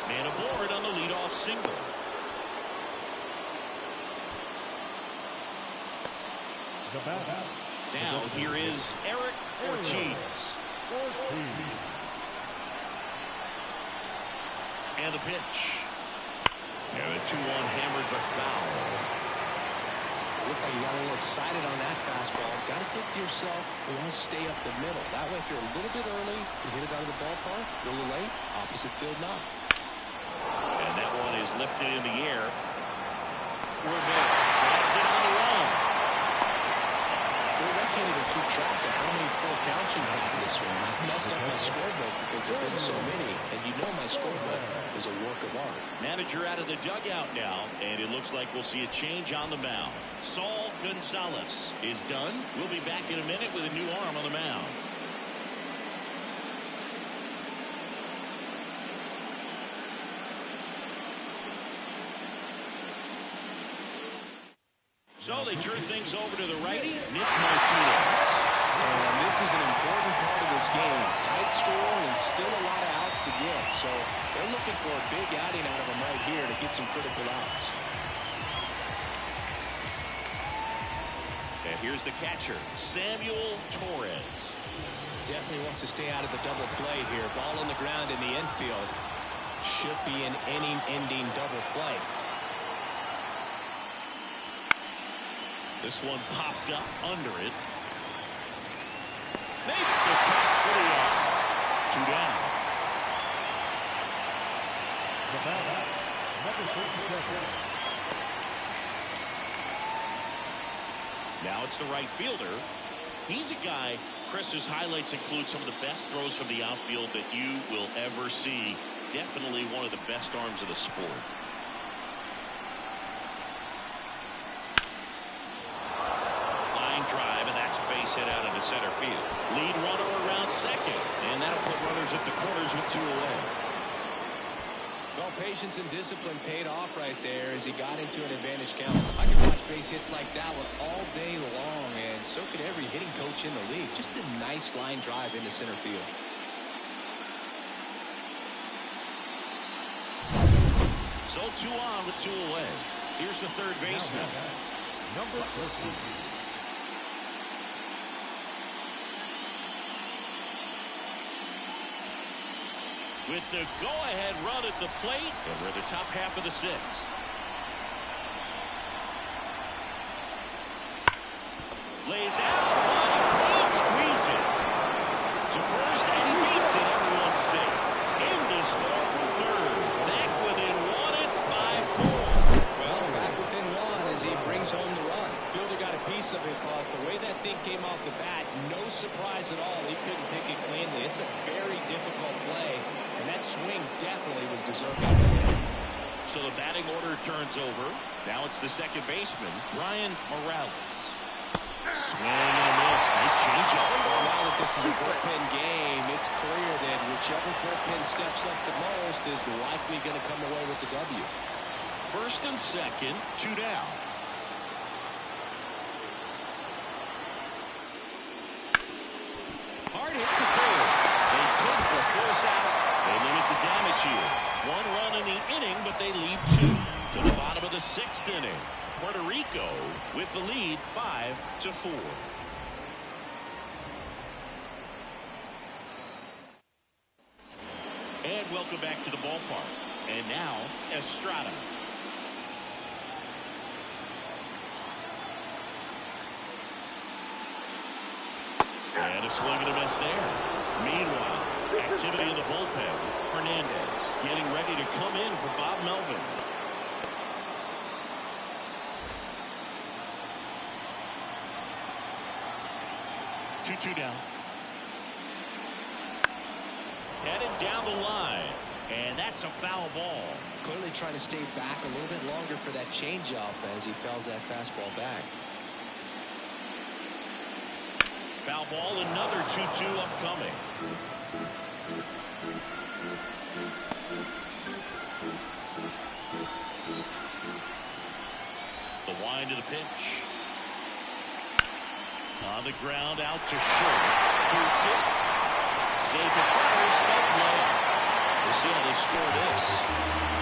[SPEAKER 1] Man aboard on the leadoff single. Now here is Eric Ortiz. And the pitch. And a 2-1 hammered but foul.
[SPEAKER 2] Looked like you got a little excited on that fastball. Got to think to yourself, you want to stay up the middle. That way, if you're a little bit early, you hit it out of the ballpark. A little late, opposite field knock.
[SPEAKER 1] And that one is lifted in the air. Rivera grabs it on the run.
[SPEAKER 2] Well, I can't even keep track of how many full counts you have in this one. I messed up my scorebook because there have been so many. And you know my scorebook is a work of art.
[SPEAKER 1] Manager out of the dugout now, and it looks like we'll see a change on the mound. Saul Gonzalez is done. We'll be back in a minute with a new arm on the mound. So they turn things over to the righty, Nick Martinez.
[SPEAKER 2] And this is an important part of this game. Tight score and still a lot of outs to get. So they're looking for a big outing out of them right here to get some critical outs.
[SPEAKER 1] And here's the catcher, Samuel Torres.
[SPEAKER 2] Definitely wants to stay out of the double play here. Ball on the ground in the infield. Should be an inning-ending double play.
[SPEAKER 1] This one popped up under it. Makes the catch for the out. 2 down. Now it's the right fielder. He's a guy, Chris's highlights include some of the best throws from the outfield that you will ever see. Definitely one of the best arms of the sport. Drive, and that's a base hit out into center field. Lead runner around second, and that'll put runners at the corners with 2 away.
[SPEAKER 2] Well, patience and discipline paid off right there as he got into an advantage count. I could watch base hits like that one all day long, and so could every hitting coach in the league. Just a nice line drive into center field.
[SPEAKER 1] So 2 on with 2 away. Here's the third baseman.
[SPEAKER 3] Number 13.
[SPEAKER 1] With the go-ahead run at the plate, and we're at the top half of the 6th. Lays out, line, squeeze it. To first, and he beats it. Everyone's safe. In to score from third. Back within 1, it's by 4.
[SPEAKER 2] Well, back within 1 as he brings home the run. Fielder got a piece of it, but the way that thing came off the bat, no surprise at all. He couldn't pick it cleanly. It's a very difficult play. And that swing definitely was deserved by him.
[SPEAKER 1] So the batting order turns over. Now it's the second baseman, Brian Morales. Swing and a miss. Nice changeup.
[SPEAKER 2] Well, now that this is a bullpen game, it's clear that whichever bullpen steps up the most is likely going to come away with the W.
[SPEAKER 1] First and second, 2 down. Hard hit to third. They take the force out. They limit the damage here. 1 run in the inning, but they leave 2 to the bottom of the 6th inning. Puerto Rico with the lead 5-4. And welcome back to the ballpark. And now Estrada. And a swing and a miss there. Meanwhile, activity in the bullpen. Hernandez getting ready to come in for Bob Melvin. Two down. Headed down the line. And that's a foul ball.
[SPEAKER 2] Clearly trying to stay back a little bit longer for that changeup as he fouls that fastball back.
[SPEAKER 1] Foul ball, another 2-2 upcoming. The wind of the pitch. On the ground, out to short. Shoots it. Save the first. Low. We'll see how they score this.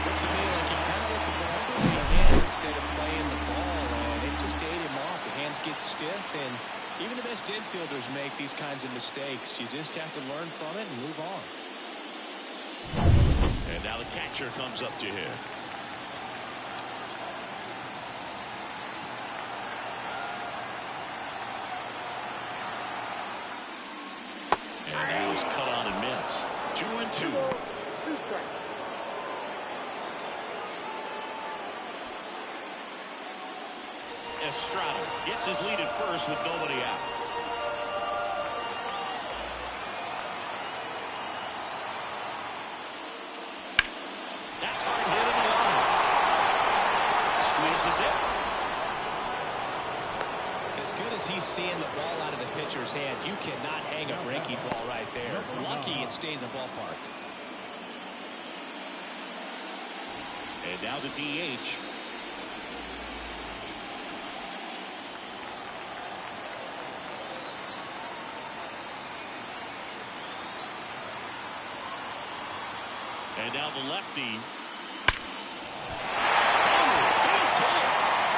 [SPEAKER 2] Looked to me like he kind of let the ball go in the hand instead of playing the ball, and it just ate him off. The hands get stiff, and even the best infielders make these kinds of mistakes. You just have to learn from it and move on.
[SPEAKER 1] And now the catcher comes up to hit. And now he's cut on and missed. 2-2. Estrada gets his lead at first with nobody out. That's hard hit in the line. Squeezes it.
[SPEAKER 2] As good as he's seeing the ball out of the pitcher's hand, you cannot hang a breaking ball right there. Lucky it stayed in the ballpark.
[SPEAKER 1] And now the DH. And now the lefty.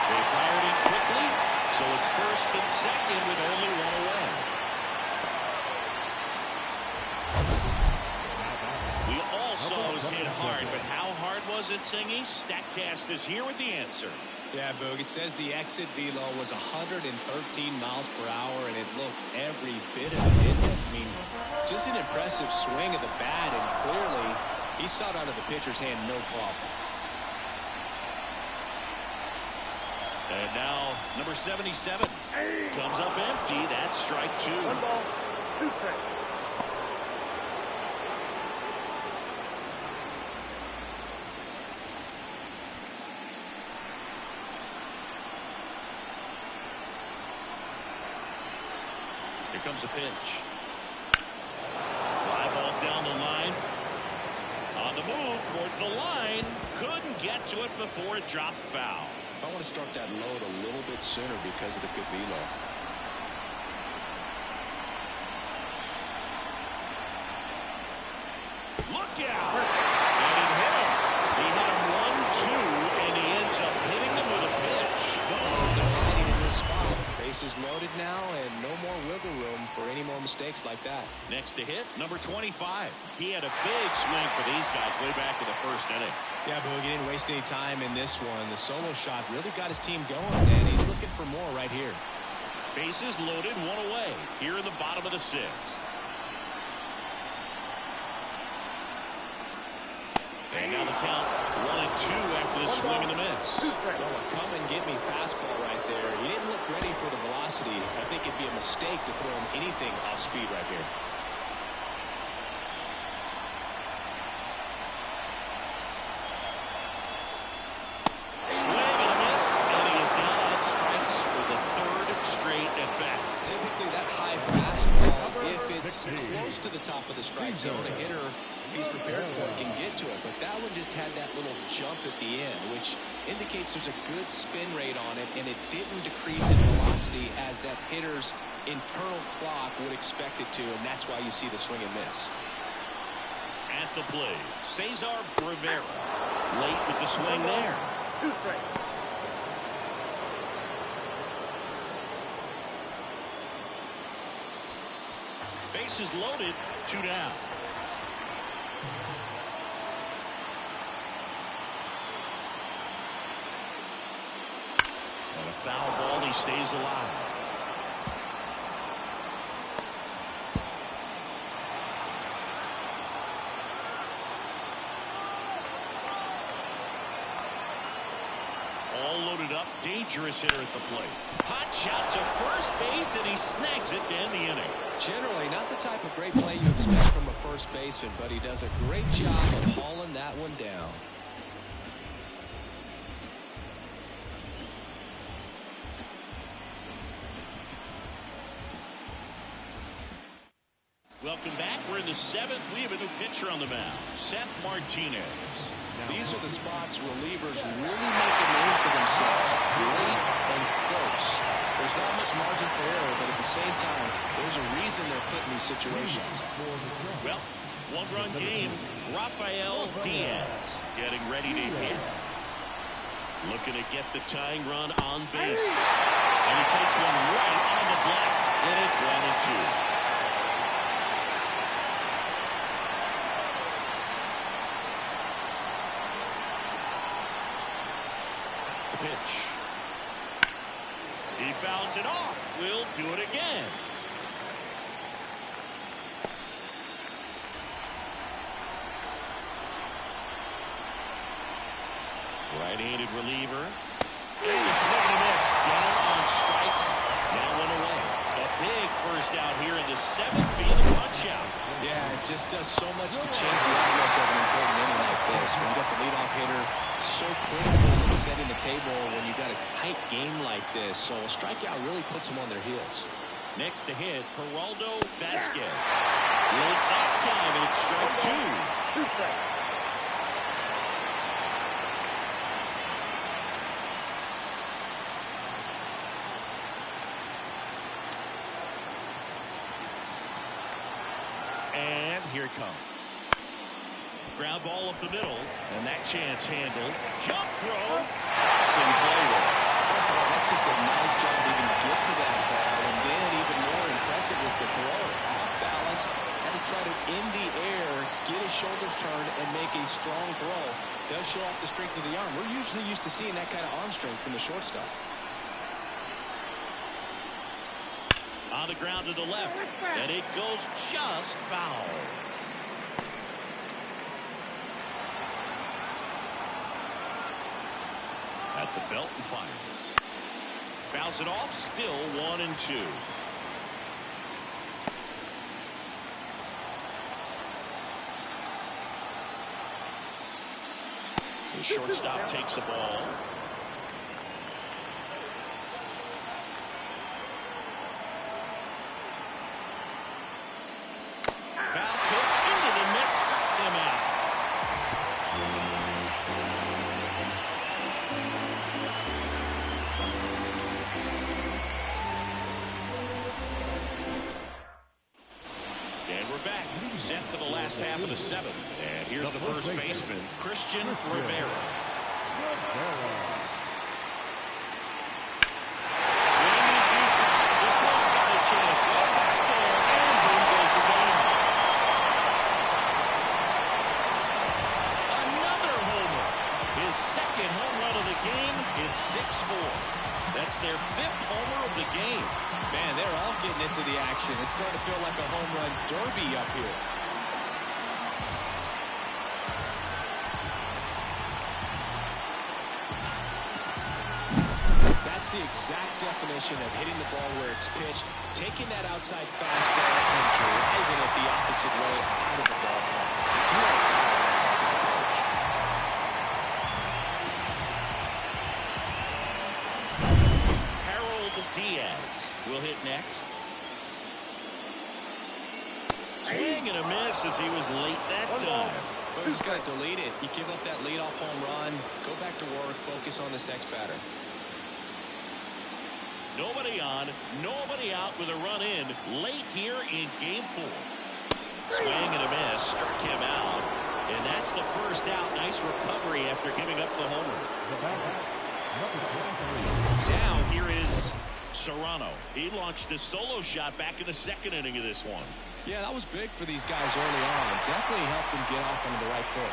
[SPEAKER 1] They fired it quickly, so it's first and second with only one away. We all saw it was hit hard, but how hard was it, Singy? Statcast is here with the answer.
[SPEAKER 2] Yeah, Boog, it says the exit velo was 113 miles per hour, and it looked every bit of it, didn't it? I mean, just an impressive swing of the bat, and clearly he saw it out of the pitcher's hand, no problem.
[SPEAKER 1] And now number 77 comes up empty. That's strike 2.
[SPEAKER 4] 1 ball, 2 strikes.
[SPEAKER 1] Here comes the pitch. Fly ball down the line. On the move towards the line. Couldn't get to it before it dropped foul.
[SPEAKER 2] I want to start that load a little bit sooner because of the good velo.
[SPEAKER 1] Look out! And it hit him. He had him 1-2, and he ends up hitting him with a pitch.
[SPEAKER 2] They're hiding in this spot. Bases loaded now, and no more wiggle room for any more mistakes like that.
[SPEAKER 1] Next to hit, number 25. He had a big swing for these guys way back in the first inning.
[SPEAKER 2] Yeah, Boog, he didn't waste any time in this one. The solo shot really got his team going, and he's looking for more right here.
[SPEAKER 1] Bases loaded, 1 away here in the bottom of the 6th. And now the count 1-2 after the swing and the miss.
[SPEAKER 2] Well, a come and get me fastball right there. He didn't look ready for the velocity. I think it'd be a mistake to throw him anything off speed right here.
[SPEAKER 1] Swing and a miss, and he is down on strikes for the 3rd straight at bat.
[SPEAKER 2] Typically that high fastball, if it's close to the top of the strike zone, a hitter, if he's prepared for it, can get to it. But that one just had that little jump at the end, which indicates there's a good spin rate on it, and it didn't decrease in velocity as that hitter's internal clock would expect it to, and that's why you see the swing and miss.
[SPEAKER 1] At the plate, Cesar Rivera. Late with the swing there.
[SPEAKER 4] 2 strikes.
[SPEAKER 1] Bases loaded, 2 down. And a foul ball, he stays alive. All loaded up, dangerous hitter at the plate. Hot shot to first base, and he snags it to end the inning.
[SPEAKER 2] Generally, not the type of great play you expect from a first baseman, but he does a great job of hauling that one down.
[SPEAKER 1] Welcome back. We're in the 7th, we have a new pitcher on the mound, Seth Martinez.
[SPEAKER 2] These are the spots relievers really make a name for themselves, late and close. There's not much margin for error, but at the same time, there's a reason they're put in these situations.
[SPEAKER 1] Well, one-run game. Rafael Diaz getting ready to hit. Looking to get the tying run on base. And he takes one right on the block, and it's 1-2. Pitch. He fouls it off. We'll do it again. Right-handed reliever. And a swing and a miss. Down on strikes. Now one away. A big first out here in the 7th, being a punch out.
[SPEAKER 2] Yeah, it just does so much to change the outlook of an important inning like this. When you got the leadoff hitter, so critical in setting the table when you got a tight game like this. So a strikeout really puts them on their heels.
[SPEAKER 1] Next to hit, Geraldo Vasquez. Late that time, and it's strike 2.
[SPEAKER 4] 2 strikes.
[SPEAKER 1] And here it comes. Ground ball up the middle, and that chance handled. Jump throw. Awesome play there.
[SPEAKER 2] First of all, that's just a nice job to even get to that ball, and then even more impressive was the throw. Off balance, had to try to in the air, get his shoulders turned, and make a strong throw. Does show off the strength of the arm. We're usually used to seeing that kind of arm strength from the shortstop.
[SPEAKER 1] On the ground to the left, and it goes just foul. At the belt and fires. Fouls it off, still 1-2. The shortstop takes the ball. Foul kick into the net, struck them out. And we're back, set for the last half of the 7th. And here's the first baseman, Christian Rivera. That's their 5th homer of the game.
[SPEAKER 2] Man, they're all getting into the action. It's starting to feel like a home run derby up here. That's the exact definition of hitting the ball where it's pitched, taking that outside fastball and driving it the opposite way out of the ballpark.
[SPEAKER 1] Diaz will hit next. Swing and a miss as he was late that time.
[SPEAKER 2] But we just got to delete it. You give up that leadoff home run, go back to work, focus on this next batter.
[SPEAKER 1] Nobody on, nobody out with a run in late here in game 4. Swing and a miss, struck him out. And that's the first out. Nice recovery after giving up the homer. Now here is Serrano. He launched a solo shot back in the 2nd inning of this one.
[SPEAKER 2] Yeah, that was big for these guys early on. Definitely helped them get off onto the right foot.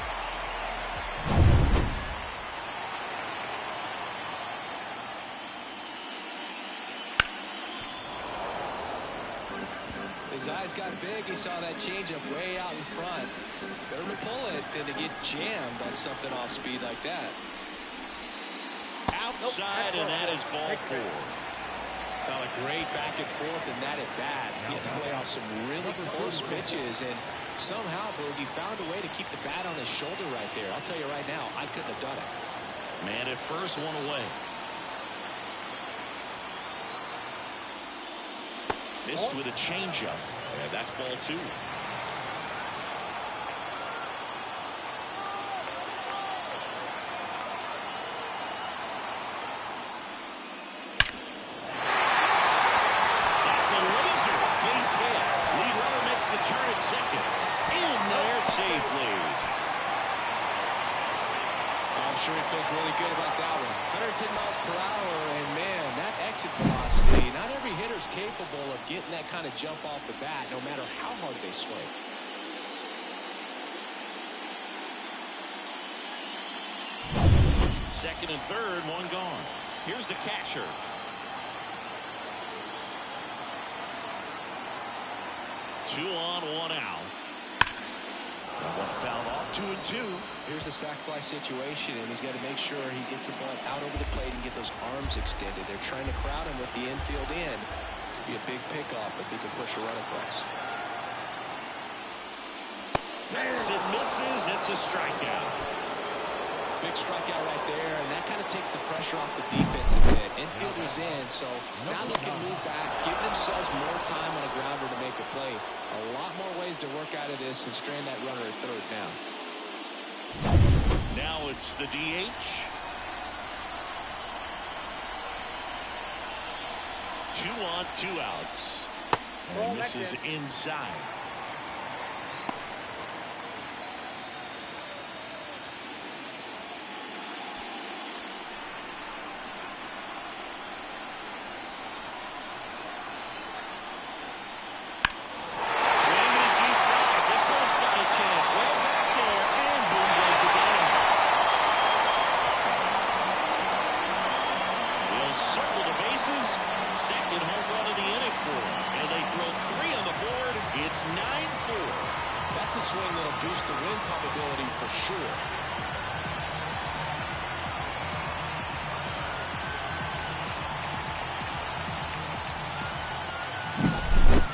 [SPEAKER 2] His eyes got big. He saw that changeup way out in front. Better to pull it than to get jammed on something off speed like that.
[SPEAKER 1] Outside, and that is ball 4.
[SPEAKER 2] Well, a great back and forth in that at bat. He had to play off some really close pitches, and somehow Boogie found a way to keep the bat on his shoulder right there. I'll tell you right now, I couldn't have done it.
[SPEAKER 1] Man at first, one away. Missed with a changeup. Yeah, that's ball 2. at second. In there safely.
[SPEAKER 2] I'm sure he feels really good about that one. 110 miles per hour, and man, that exit velocity, not every hitter's capable of getting that kind of jump off the bat, no matter how hard they swing.
[SPEAKER 1] Second and third, one gone. Here's the catcher. Two on, one out. One fouled off, 2-2.
[SPEAKER 2] Here's the sac fly situation, and he's got to make sure he gets the ball out over the plate and get those arms extended. They're trying to crowd him with the infield in. It'd be a big pickoff if he can push a run across.
[SPEAKER 1] Hits and misses. It's a strikeout.
[SPEAKER 2] Big strikeout right there, and that kind of takes the pressure off the defense a bit. Infielder's in, so now they can move back, give themselves more time on a grounder to make a play. A lot more ways to work out of this and strand that runner at third down.
[SPEAKER 1] Now it's the DH. 2 on, 2 outs. And this is inside. Second home run of the inning for him. And they throw 3 on the board. It's 9-4.
[SPEAKER 2] That's a swing that'll boost the win probability for sure.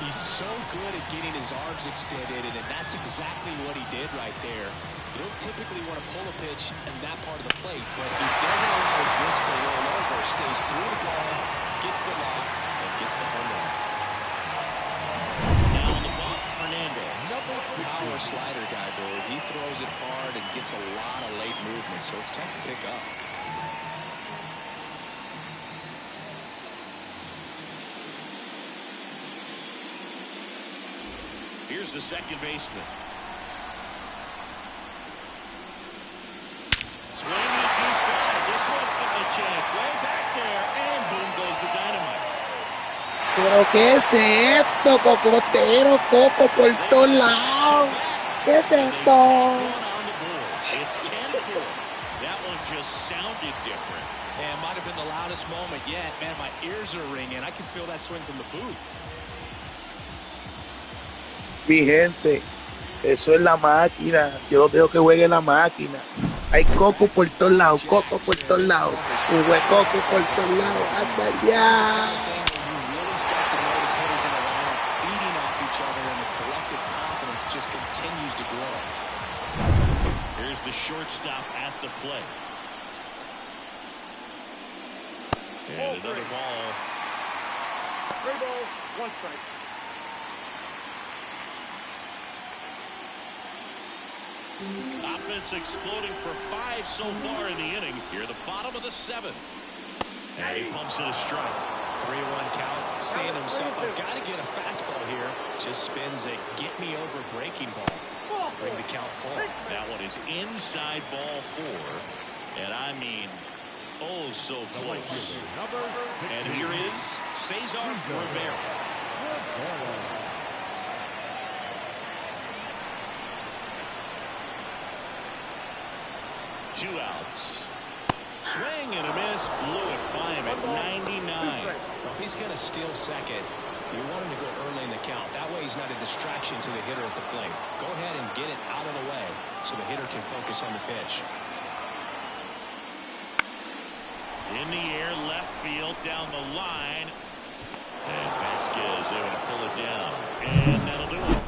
[SPEAKER 2] He's so good at getting his arms extended, and that's exactly what he did right there. You don't typically want to pull a pitch in that part of the plate, but he doesn't allow his wrist to roll over, stays through the ball, gets the lock, and gets the home run.
[SPEAKER 1] Now on the bump, Hernandez.
[SPEAKER 2] Power slider guy, dude. He throws it hard and gets a lot of late movement, so it's tough to pick up.
[SPEAKER 1] Here's the second baseman. Swinging a deep drive. This one's got a chance. Way back there, and boom goes the dynamite.
[SPEAKER 5] ¿Pero qué es esto? Cocotero, coco por todos lados. ¿Qué es esto?
[SPEAKER 1] It's 10-4. That one just sounded different.
[SPEAKER 2] And it might have been the loudest moment yet. Man, my ears are ringing. I can feel that swing from the booth.
[SPEAKER 5] Mi gente, eso es la máquina. Yo los dejo que juegue la máquina. Hay coco por todos lados, coco por todos lados. Jugo de coco por todos lados. ¡Anda ya!
[SPEAKER 1] Here's the shortstop at the plate. And another ball.
[SPEAKER 4] 3 balls, 1 strike.
[SPEAKER 1] Offense exploding for 5 so far in the inning. Here, the bottom of the 7th. And he pumps it a strike.
[SPEAKER 2] 3-1 count. Saying to himself, I've got to get a fastball here. Just spins a get-me-over breaking ball to bring the count full.
[SPEAKER 1] That one is inside ball 4. And I mean, oh, so close. And here is Cesar Rivera. 2 outs. Swing and a miss. Blew it by him at 99.
[SPEAKER 2] Well, if he's going to steal second, you want him to go early in the count. That way he's not a distraction to the hitter at the plate. Go ahead and get it out of the way so the hitter can focus on the pitch.
[SPEAKER 1] In the air, left field, down the line. And Vasquez able to pull it down. And that'll do it.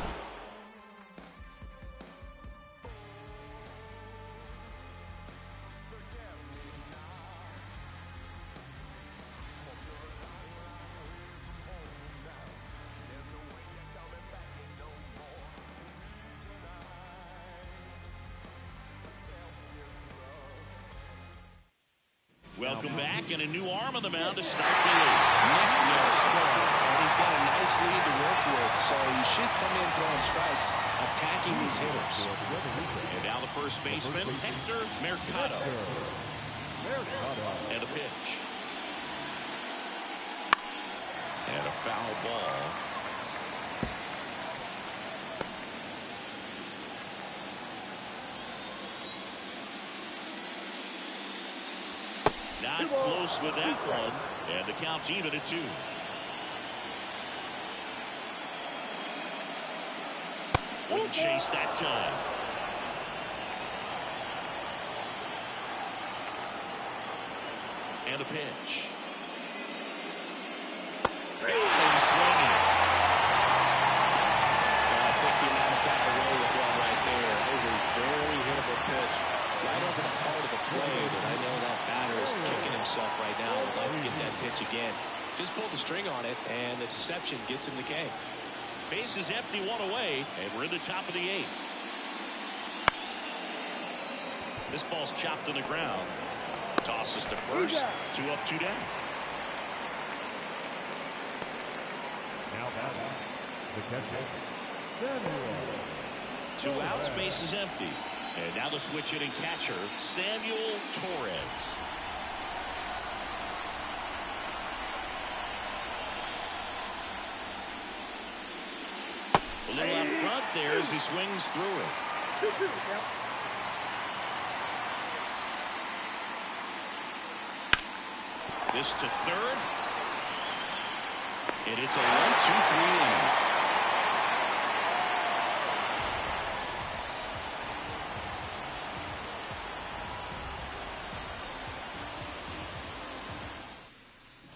[SPEAKER 1] Welcome back, and a new arm on the mound to start the lead.
[SPEAKER 2] He's got a nice nice lead to work with, so you should come in throwing strikes, attacking these hitters.
[SPEAKER 1] And now the first baseman, Hector Mercado. And a pitch. And a foul ball. Not close with that one. And the count's even at 2. Wouldn't chase that time. And a pitch. And swinging.
[SPEAKER 2] I think he might have gotten away with one right there. That was a very hittable pitch. Right over the heart of the plate, and I know that batter is kicking himself right now. Would like to get that pitch again. Just pulled the string on it, and the deception gets him the K.
[SPEAKER 1] Base is empty, 1 away, and we're in the top of the 8th. This ball's chopped to the ground. Tosses to first. 2 up, 2 down.
[SPEAKER 3] Now batting, the catcher, Samuel.
[SPEAKER 1] 2 outs, base is empty. And now the switch hitting catcher, Samuel Torres. A little out front there as he swings through it. This to third. And it's a 1-2-3 inning.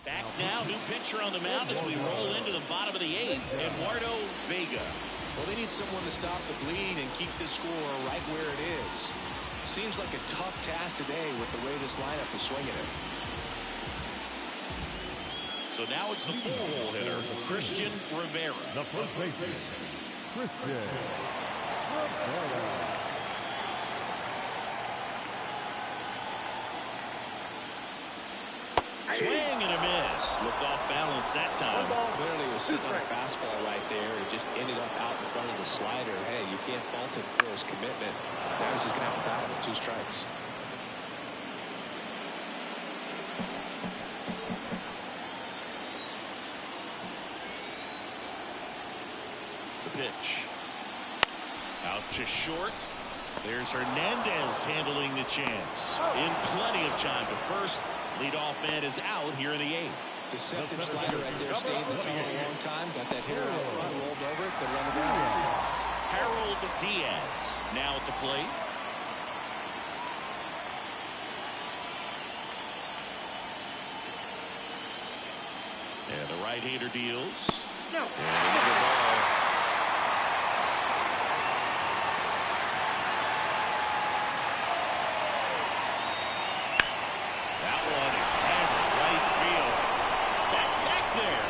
[SPEAKER 1] Back now, new pitcher on the mound as we roll into the bottom of the 8th, Eduardo Vega.
[SPEAKER 2] Well, they need someone to stop the bleed and keep this score right where it is. Seems like a tough task today with the way this lineup is swinging it.
[SPEAKER 1] So now it's the full-hole hitter, Christian Rivera.
[SPEAKER 3] The first baseman, Christian Rivera.
[SPEAKER 1] Swing and a miss. Looked off balance that time.
[SPEAKER 2] Clearly he was sitting on a fastball right there. It just ended up out in front of the slider. Hey, you can't fault him for his commitment. Now he's just going to have to battle with 2 strikes.
[SPEAKER 1] The pitch. Out to short. There's Hernandez handling the chance. In plenty of time to first. Leadoff man is out here in the 8th.
[SPEAKER 2] Deceptive slider right there. Stayed in the tunnel a long time. Got that hitter out front. Rolled over it. Put it on the ground.
[SPEAKER 1] Harold Diaz now at the plate. And the right-hander deals.
[SPEAKER 4] No.
[SPEAKER 1] And another ball. That one is hammered right field. That's back there.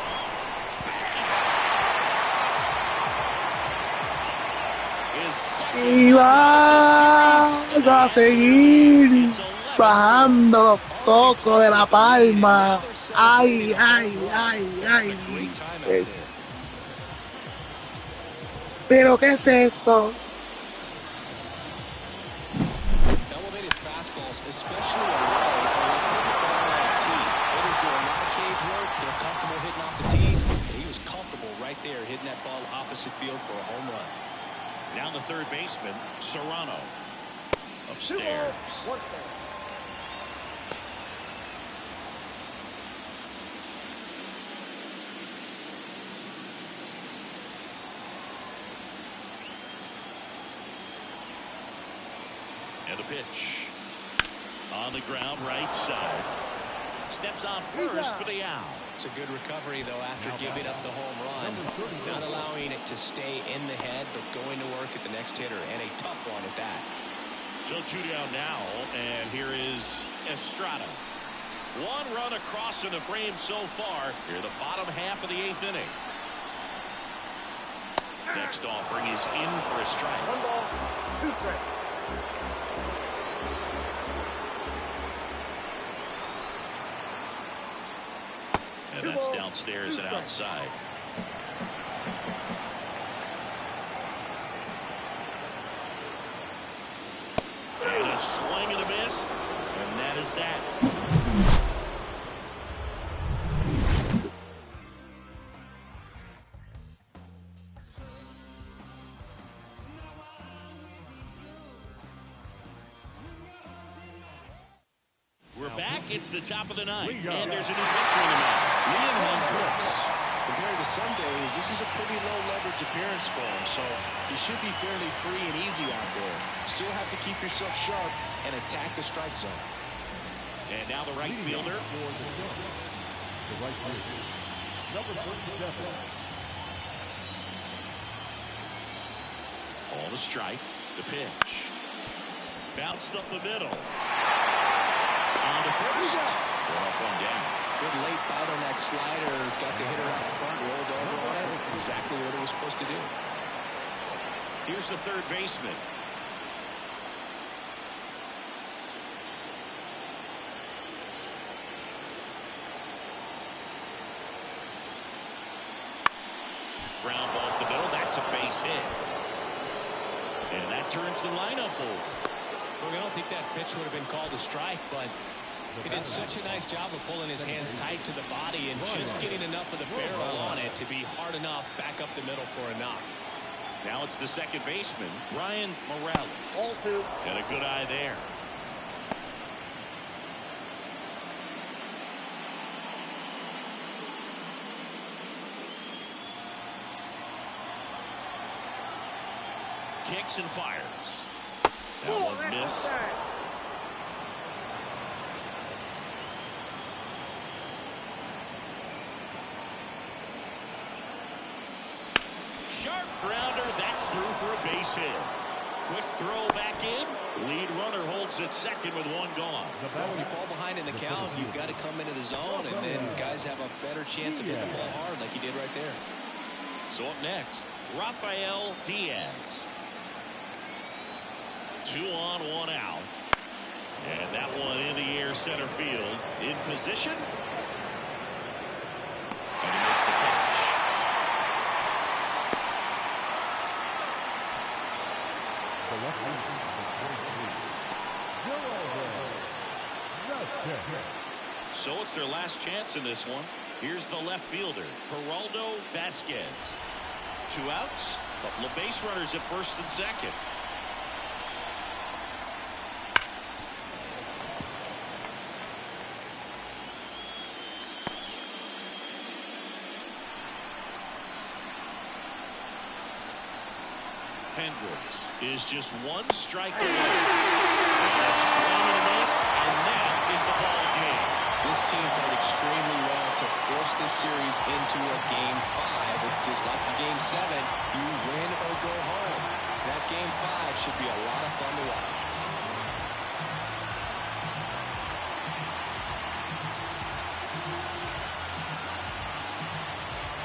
[SPEAKER 5] Y va a seguir bajando los tocos de la palma. Ay, ay, ay, ay. Pero ¿qué es esto?
[SPEAKER 2] Elevated fastballs, especially a low, on the tee. Hitters do a lot of cage work. They're comfortable hitting off the tees. He was comfortable right there hitting that ball opposite field for a home run.
[SPEAKER 1] Now the third baseman, Serrano. Upstairs. And a pitch. On the ground, right side. Steps on first for the out.
[SPEAKER 2] It's a good recovery, though, after giving up the home run. Not allowing it to stay in the head, but going to work at the next hitter, and a tough one at that.
[SPEAKER 1] So 2 down now, and here is Estrada. 1 run across in the frame so far. Here the bottom half of the 8th inning. Next offering is in for a strike.
[SPEAKER 4] 1 ball, 2 strikes.
[SPEAKER 1] And that's downstairs and outside. that. We're back. It's the top of the ninth.
[SPEAKER 3] Liga.
[SPEAKER 1] And there's a new pitcher in the mound.
[SPEAKER 2] Compared to some days, this is a pretty low leverage appearance for him, so you should be fairly free and easy out there. Still have to keep yourself sharp and attack the strike zone.
[SPEAKER 1] And now the right fielder.
[SPEAKER 3] The right fielder, number 37.
[SPEAKER 1] Ball to strike. The pitch. Bounced up the middle. On to first. One up, one down.
[SPEAKER 2] Good late bite on that slider. Got the hitter out front, rolled over on it. Exactly what it was supposed to do.
[SPEAKER 1] Here's the third baseman. Ground ball up the middle. That's a base hit. And that turns the lineup over.
[SPEAKER 2] Look, I don't think that pitch would have been called a strike, but he did such a nice job of pulling his hands tight to the body and just getting enough of the barrel on it to be hard enough back up the middle for a knock.
[SPEAKER 1] Now it's the second baseman, Brian Morales.
[SPEAKER 4] All two.
[SPEAKER 1] Got a good eye there. Kicks and fires. That one missed. Sharp grounder. That's through for a base hit. Quick throw back in. Lead runner holds at second with one gone.
[SPEAKER 2] Well, when you fall behind in the count, you've got to come into the zone, and then guys have a better chance of hitting the ball hard like he did right there.
[SPEAKER 1] So up next, Rafael Diaz. 2 on, 1 out. And that one in the air center field. In position. And he makes the catch.
[SPEAKER 3] The left fielder, number 23.
[SPEAKER 1] So it's their last chance in this one. Here's the left fielder, Geraldo Vasquez. 2 outs, couple of base runners at first and second. Hendricks is just 1 strike away. And a swing and a miss, and that is the ball game.
[SPEAKER 2] This team played extremely well to force this series into a game 5. It's just like the game 7. You win or go home. That game 5 should be a lot of fun to watch.